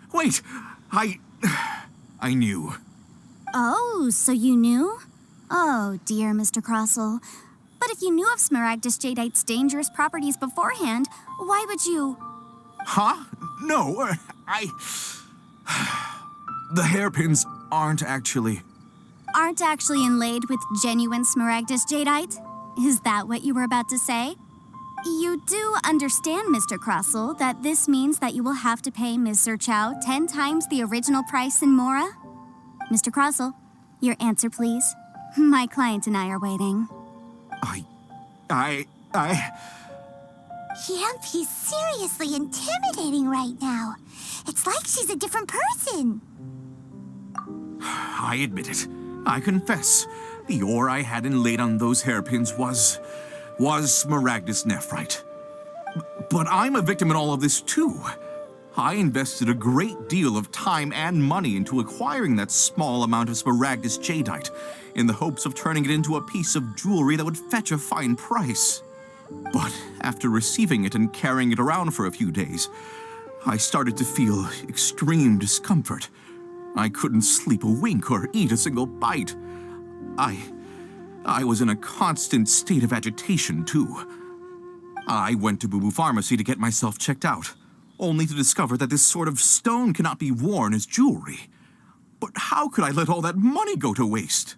I knew. Oh, so you knew? Oh, dear Mr. Crossell. But if you knew of smaragdus jadeite's dangerous properties beforehand, why would you... Huh? No, The hairpins aren't actually inlaid with genuine smaragdus jadeite? Is that what you were about to say? You do understand, Mr. Crossell, that this means that you will have to pay Mr. Chow 10 times the original price in Mora? Mr. Crossell, your answer, please. My client and I are waiting. Yep, he's seriously intimidating right now. It's like she's a different person. I admit it. I confess. The ore I had inlaid on those hairpins was Smaragdus nephrite. But I'm a victim in all of this too. I invested a great deal of time and money into acquiring that small amount of Smaragdus jadeite in the hopes of turning it into a piece of jewelry that would fetch a fine price. But after receiving it and carrying it around for a few days, I started to feel extreme discomfort. I couldn't sleep a wink or eat a single bite. I was in a constant state of agitation, too. I went to Boo Boo Pharmacy to get myself checked out, only to discover that this sort of stone cannot be worn as jewelry. But how could I let all that money go to waste?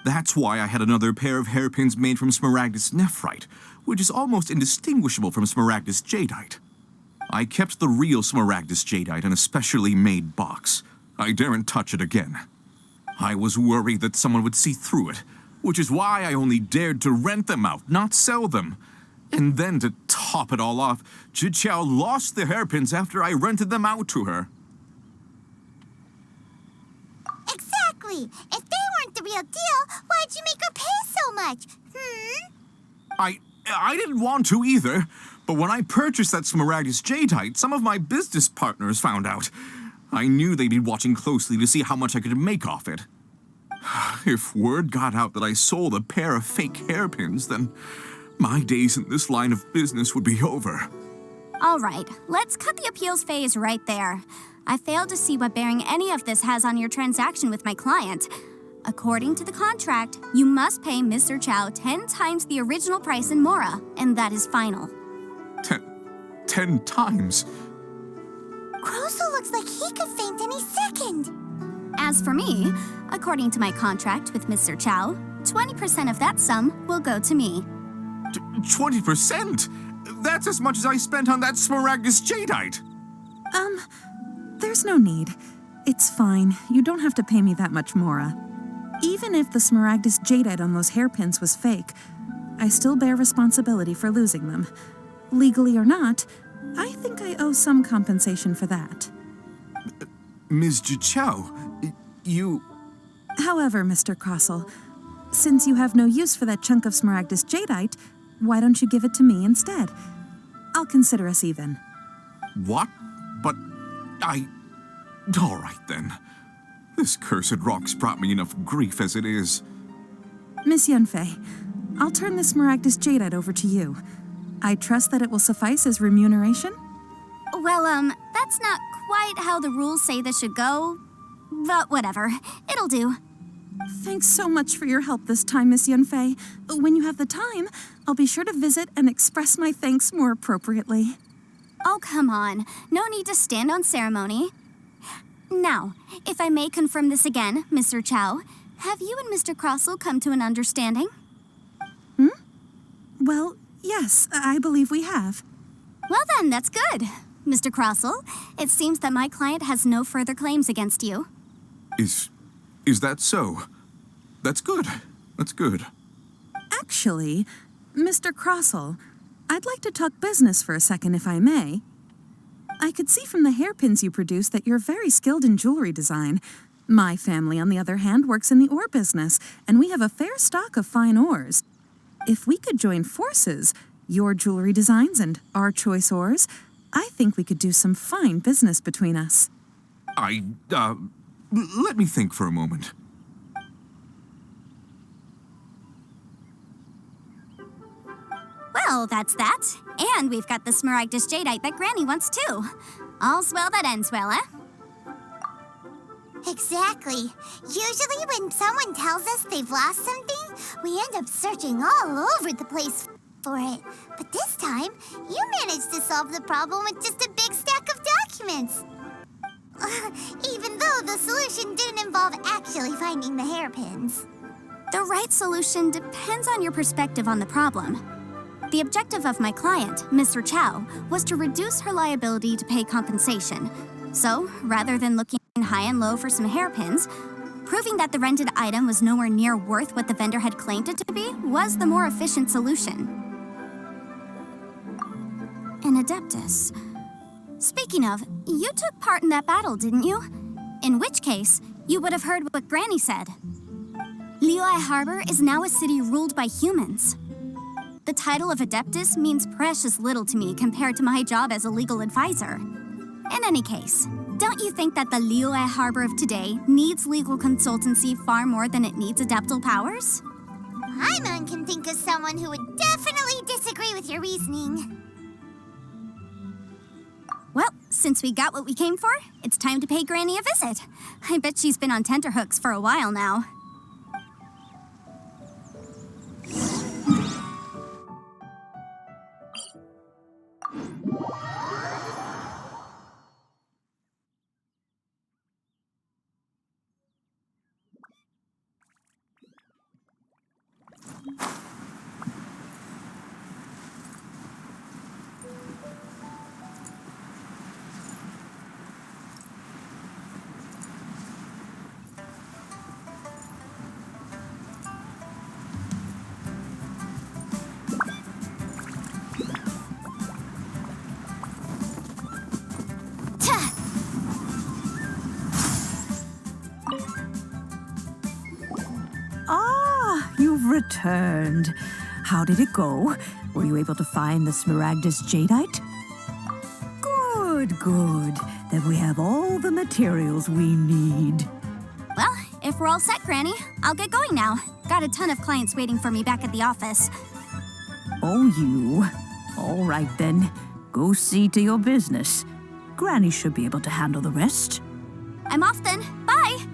That's why I had another pair of hairpins made from Smaragdus nephrite, which is almost indistinguishable from Smaragdus jadeite. I kept the real Smaragdus jadeite in a specially made box. I daren't touch it again. I was worried that someone would see through it, which is why I only dared to rent them out, not sell them. And then to top it all off, Zhiqiao lost the hairpins after I rented them out to her. Exactly. If they weren't the real deal, why'd you make her pay so much? I didn't want to either, but when I purchased that Smaragdus jadeite, some of my business partners found out. I knew they'd be watching closely to see how much I could make off it. If word got out that I sold a pair of fake hairpins, then my days in this line of business would be over. All right, let's cut the appeals phase right there. I failed to see what bearing any of this has on your transaction with my client. According to the contract, you must pay Mr. Chow 10 times the original price in Mora, and that is final. 10 times? Crossell looks like he could faint any second. As for me, according to my contract with Mr. Chow, 20% of that sum will go to me. 20%? That's as much as I spent on that Smaragdus jadeite. There's no need. It's fine. You don't have to pay me that much, Mora. Even if the Smaragdus jadeite on those hairpins was fake, I still bear responsibility for losing them. Legally or not, I think I owe some compensation for that. Ms. Zhiqiao, you... However, Mr. Crossell, since you have no use for that chunk of Smaragdus jadeite, why don't you give it to me instead? I'll consider us even. What? But all right, then. This cursed rock's brought me enough grief as it is. Miss Yunfei, I'll turn the Smaragdus jadeite over to you. I trust that it will suffice as remuneration? Well, that's not quite how the rules say this should go. But whatever, it'll do. Thanks so much for your help this time, Miss Yunfei. When you have the time, I'll be sure to visit and express my thanks more appropriately. Oh, come on. No need to stand on ceremony. Now, if I may confirm this again, Mr. Chow, have you and Mr. Crossell come to an understanding? Well, yes, I believe we have. Well then, that's good. Mr. Crossell, it seems that my client has no further claims against you. Is that so? That's good. That's good. Actually, Mr. Crossell, I'd like to talk business for a second, if I may. I could see from the hairpins you produce that you're very skilled in jewelry design. My family, on the other hand, works in the ore business, and we have a fair stock of fine ores. If we could join forces, your jewelry designs and our choice ores, I think we could do some fine business between us. Let me think for a moment. Well, that's that. And we've got the Smaragdus jadeite that Granny wants too. All's well that ends well, eh? Exactly. Usually when someone tells us they've lost something, we end up searching all over the place for it. But this time, you managed to solve the problem with just a big stack of documents. Even though the solution didn't involve actually finding the hairpins. The right solution depends on your perspective on the problem. The objective of my client, Mr. Chow, was to reduce her liability to pay compensation. So, rather than looking high and low for some hairpins, proving that the rented item was nowhere near worth what the vendor had claimed it to be was the more efficient solution. An Adeptus. Speaking of, you took part in that battle, didn't you? In which case, you would have heard what Granny said. Liyue Harbor is now a city ruled by humans. The title of Adeptus means precious little to me compared to my job as a legal advisor. In any case, don't you think that the Liyue Harbor of today needs legal consultancy far more than it needs adeptal powers? Paimon can think of someone who would definitely disagree with your reasoning. Well, since we got what we came for, it's time to pay Granny a visit. I bet she's been on tenterhooks for a while now. You've returned. How did it go? Were you able to find the Smaragdus Jadeite? Good, good. Then we have all the materials we need. Well, if we're all set, Granny, I'll get going now. Got a ton of clients waiting for me back at the office. Oh, you. All right, then. Go see to your business. Granny should be able to handle the rest. I'm off then. Bye!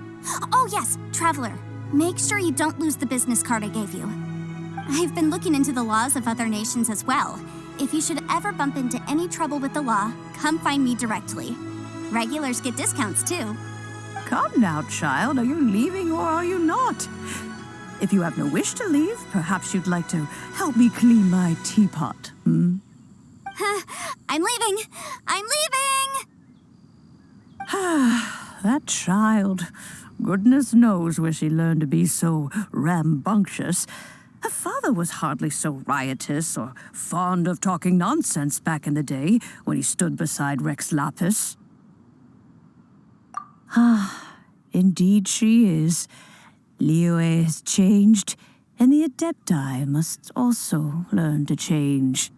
Oh, yes, Traveler. Make sure you don't lose the business card I gave you. I've been looking into the laws of other nations as well. If you should ever bump into any trouble with the law, come find me directly. Regulars get discounts, too. Come now, child. Are you leaving or are you not? If you have no wish to leave, perhaps you'd like to help me clean my teapot, hmm? I'm leaving! I'm leaving! That child. Goodness knows where she learned to be so rambunctious. Her father was hardly so riotous or fond of talking nonsense back in the day when he stood beside Rex Lapis. Indeed she is. Liyue has changed, and the Adepti must also learn to change.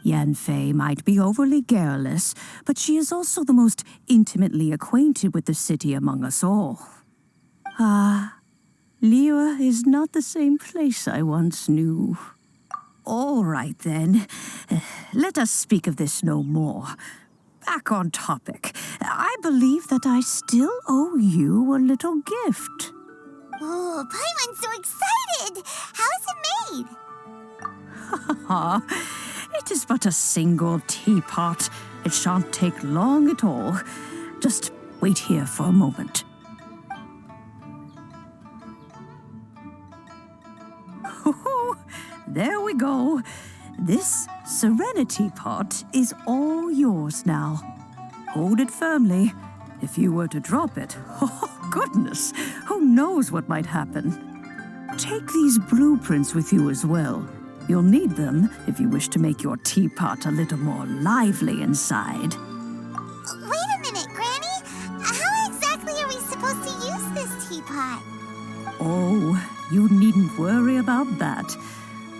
Yanfei might be overly garrulous, but she is also the most intimately acquainted with the city among us all. Liyue is not the same place I once knew. All right, then. Let us speak of this no more. Back on topic. I believe that I still owe you a little gift. Oh, Paimon's so excited! How is it made? It is but a single teapot. It shan't take long at all. Just wait here for a moment. There we go. This Serenity pot is all yours now. Hold it firmly. If you were to drop it, oh goodness, who knows what might happen. Take these blueprints with you as well. You'll need them if you wish to make your teapot a little more lively inside. Wait a minute, Granny. How exactly are we supposed to use this teapot? Oh, you needn't worry about that.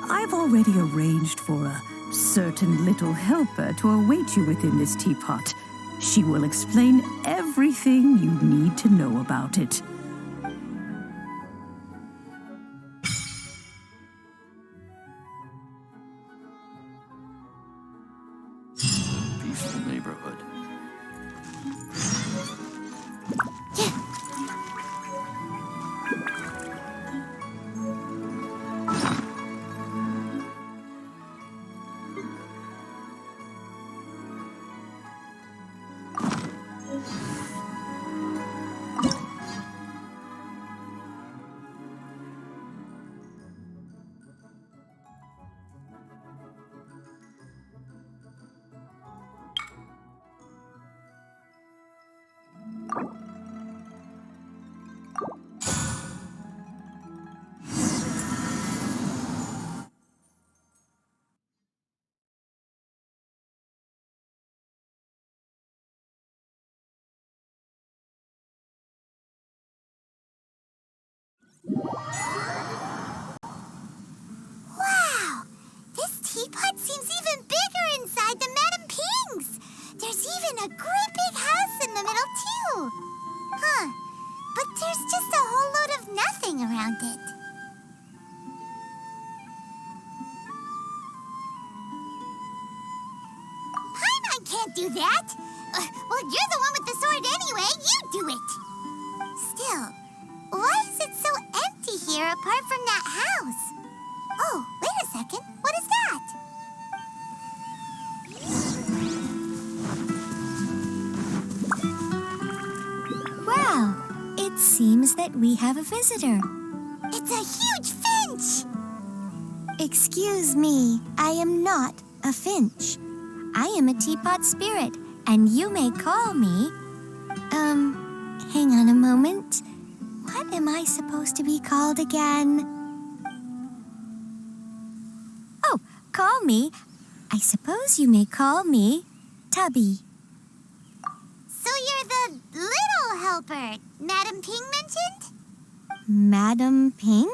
I've already arranged for a certain little helper to await you within this teapot. She will explain everything you need to know about it. Peaceful neighborhood. Wow! This teapot seems even bigger inside than Madame Ping's. There's even a great big house in the middle, too. Huh. But there's just a whole load of nothing around it. Paimon can't do that. Well, you're the one with the sword anyway. You do it. Still, why is it so empty here apart from that house? Oh, wait a second. What is that? Well, it seems that we have a visitor. It's a huge finch! Excuse me, I am not a finch. I am a teapot spirit, and you may call me... hang on a moment. What am I supposed to be called again? Oh, call me. I suppose you may call me Tubby. So you're the little helper Madame Ping mentioned? Madam Ping?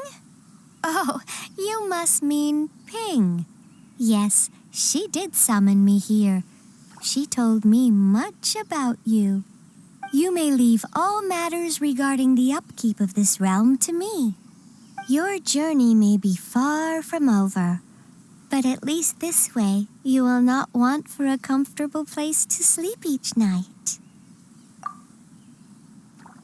Oh, you must mean Ping. Yes, she did summon me here. She told me much about you. You may leave all matters regarding the upkeep of this realm to me. Your journey may be far from over, but at least this way you will not want for a comfortable place to sleep each night.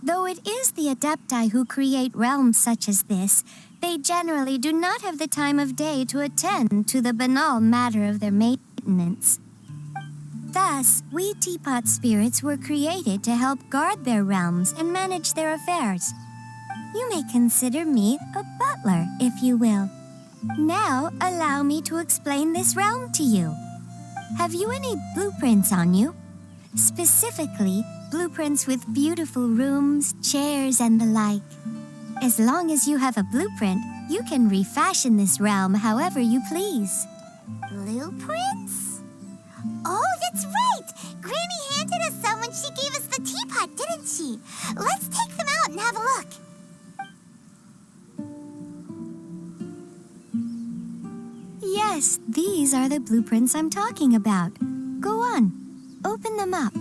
Though it is the Adepti who create realms such as this, they generally do not have the time of day to attend to the banal matter of their maintenance. Thus, we teapot spirits were created to help guard their realms and manage their affairs. You may consider me a butler, if you will. Now, allow me to explain this realm to you. Have you any blueprints on you? Specifically, blueprints with beautiful rooms, chairs, and the like. As long as you have a blueprint, you can refashion this realm however you please. Blueprints? Oh, that's right! Granny handed us some when she gave us the teapot, didn't she? Let's take them out and have a look. Yes, these are the blueprints I'm talking about. Go on, open them up.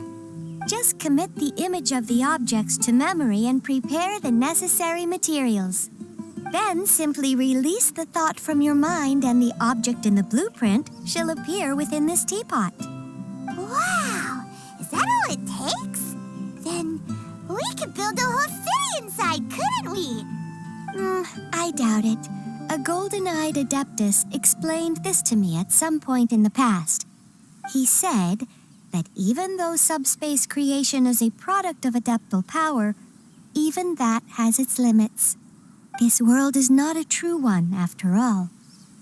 Just commit the image of the objects to memory and prepare the necessary materials. Then simply release the thought from your mind and the object in the blueprint shall appear within this teapot. Wow! Is that all it takes? Then we could build a whole city inside, couldn't we? I doubt it. A golden-eyed adeptus explained this to me at some point in the past. He said that even though subspace creation is a product of adeptal power, even that has its limits. This world is not a true one, after all.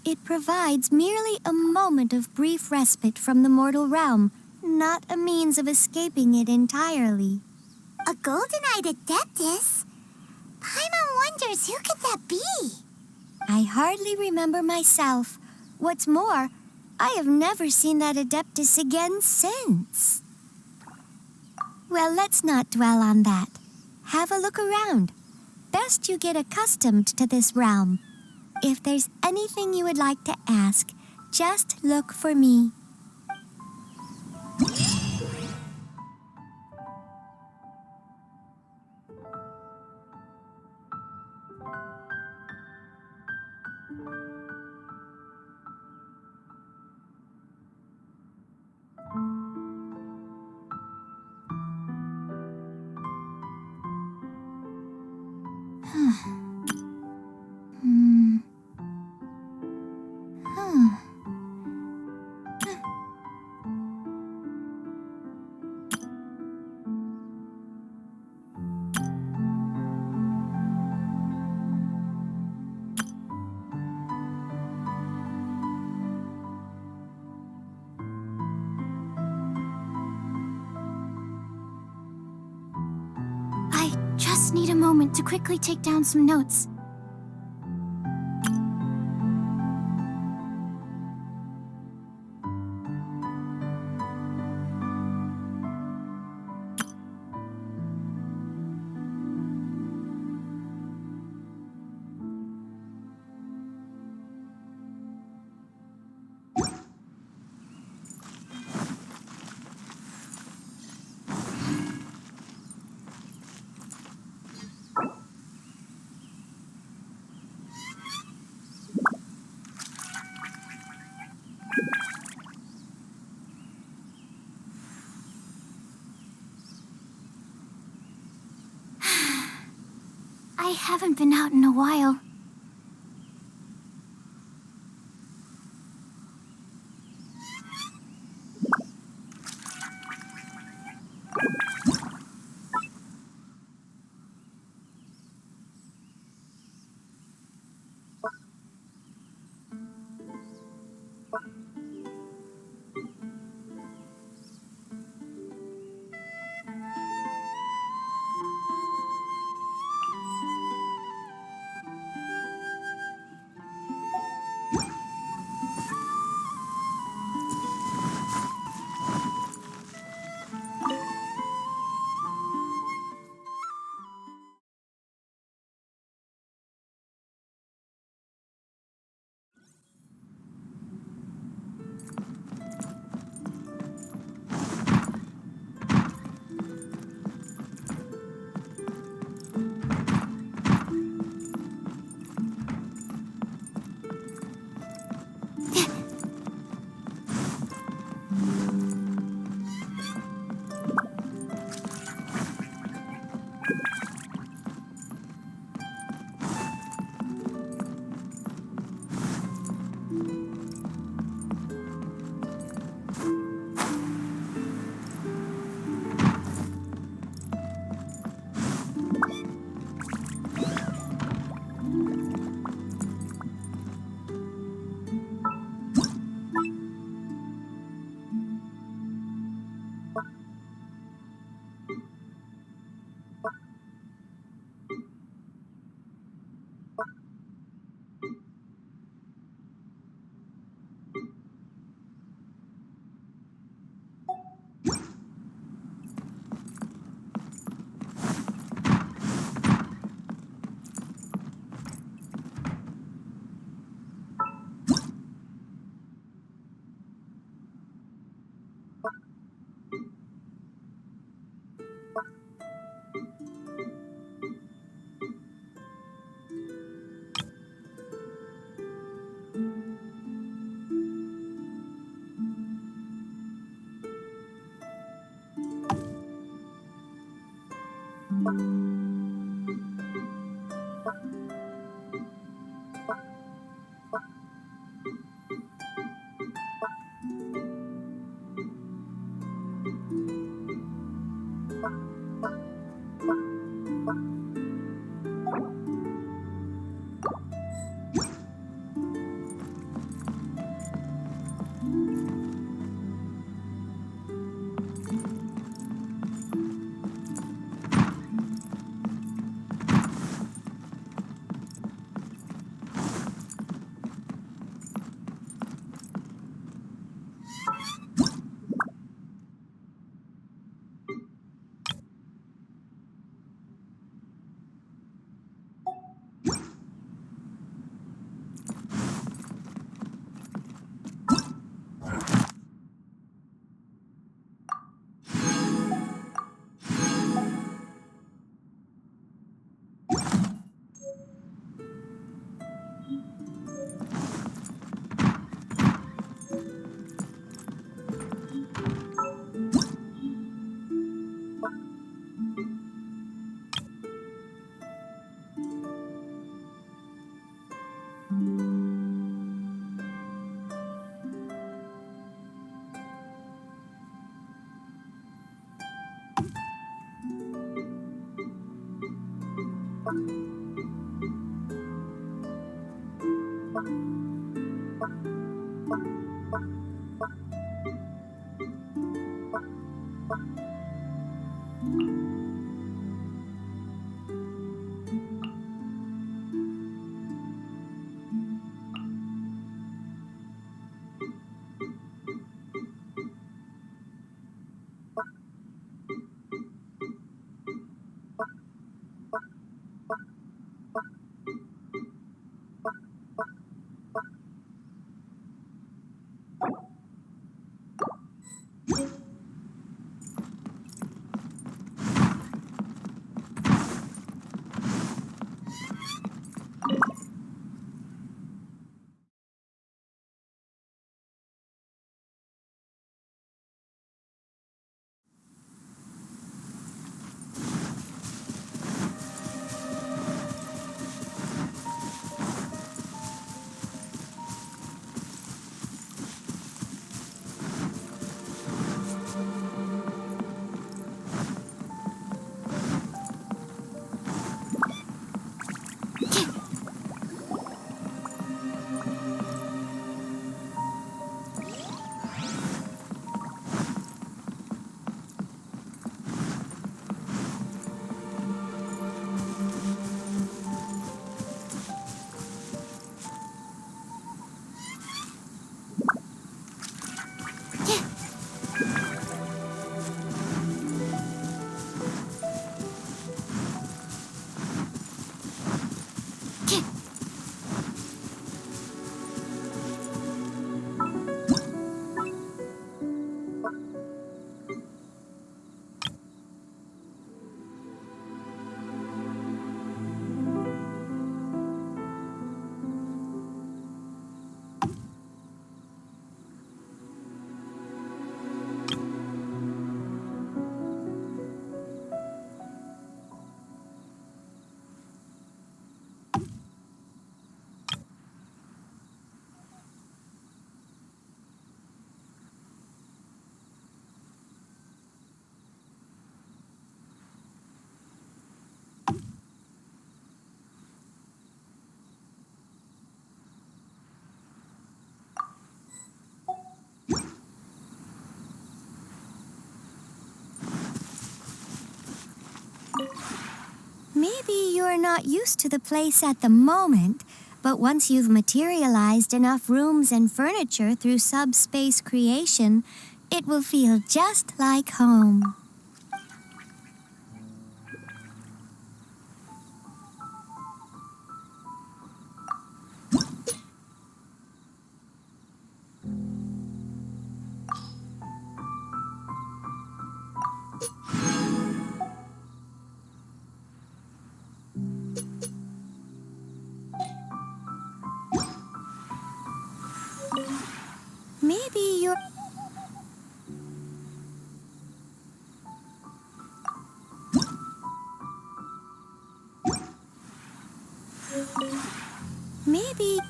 It provides merely a moment of brief respite from the mortal realm, not a means of escaping it entirely. A golden-eyed adeptus? Paimon wonders, who could that be? I hardly remember myself. What's more, I have never seen that adeptus again since. Well, let's not dwell on that. Have a look around. Best you get accustomed to this realm. If there's anything you would like to ask, just look for me. I just need a moment to quickly take down some notes. I haven't been out in a while. Maybe you're not used to the place at the moment, but once you've materialized enough rooms and furniture through subspace creation, it will feel just like home. Maybe you're... Maybe...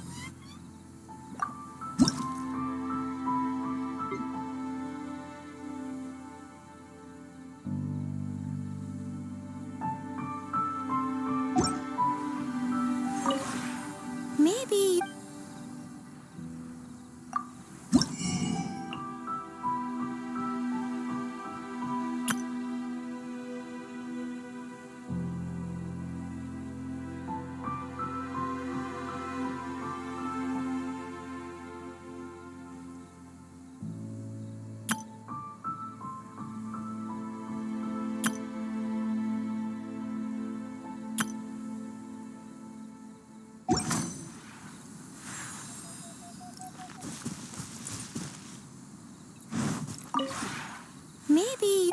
Maybe... Maybe...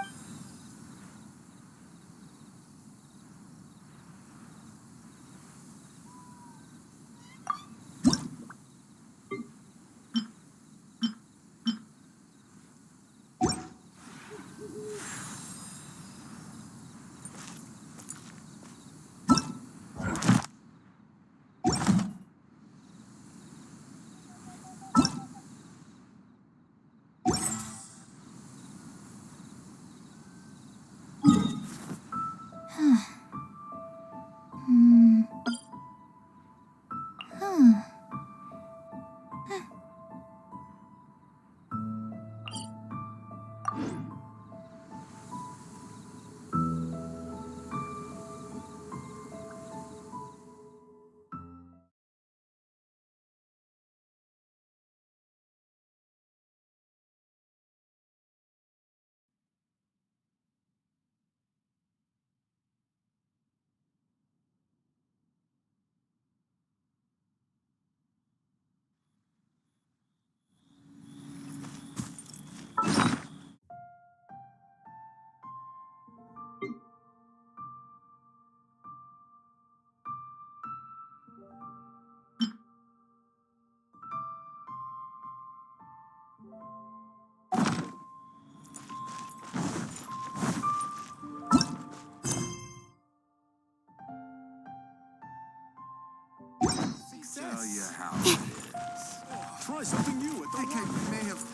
Tell you how it is. Try something new at the I may have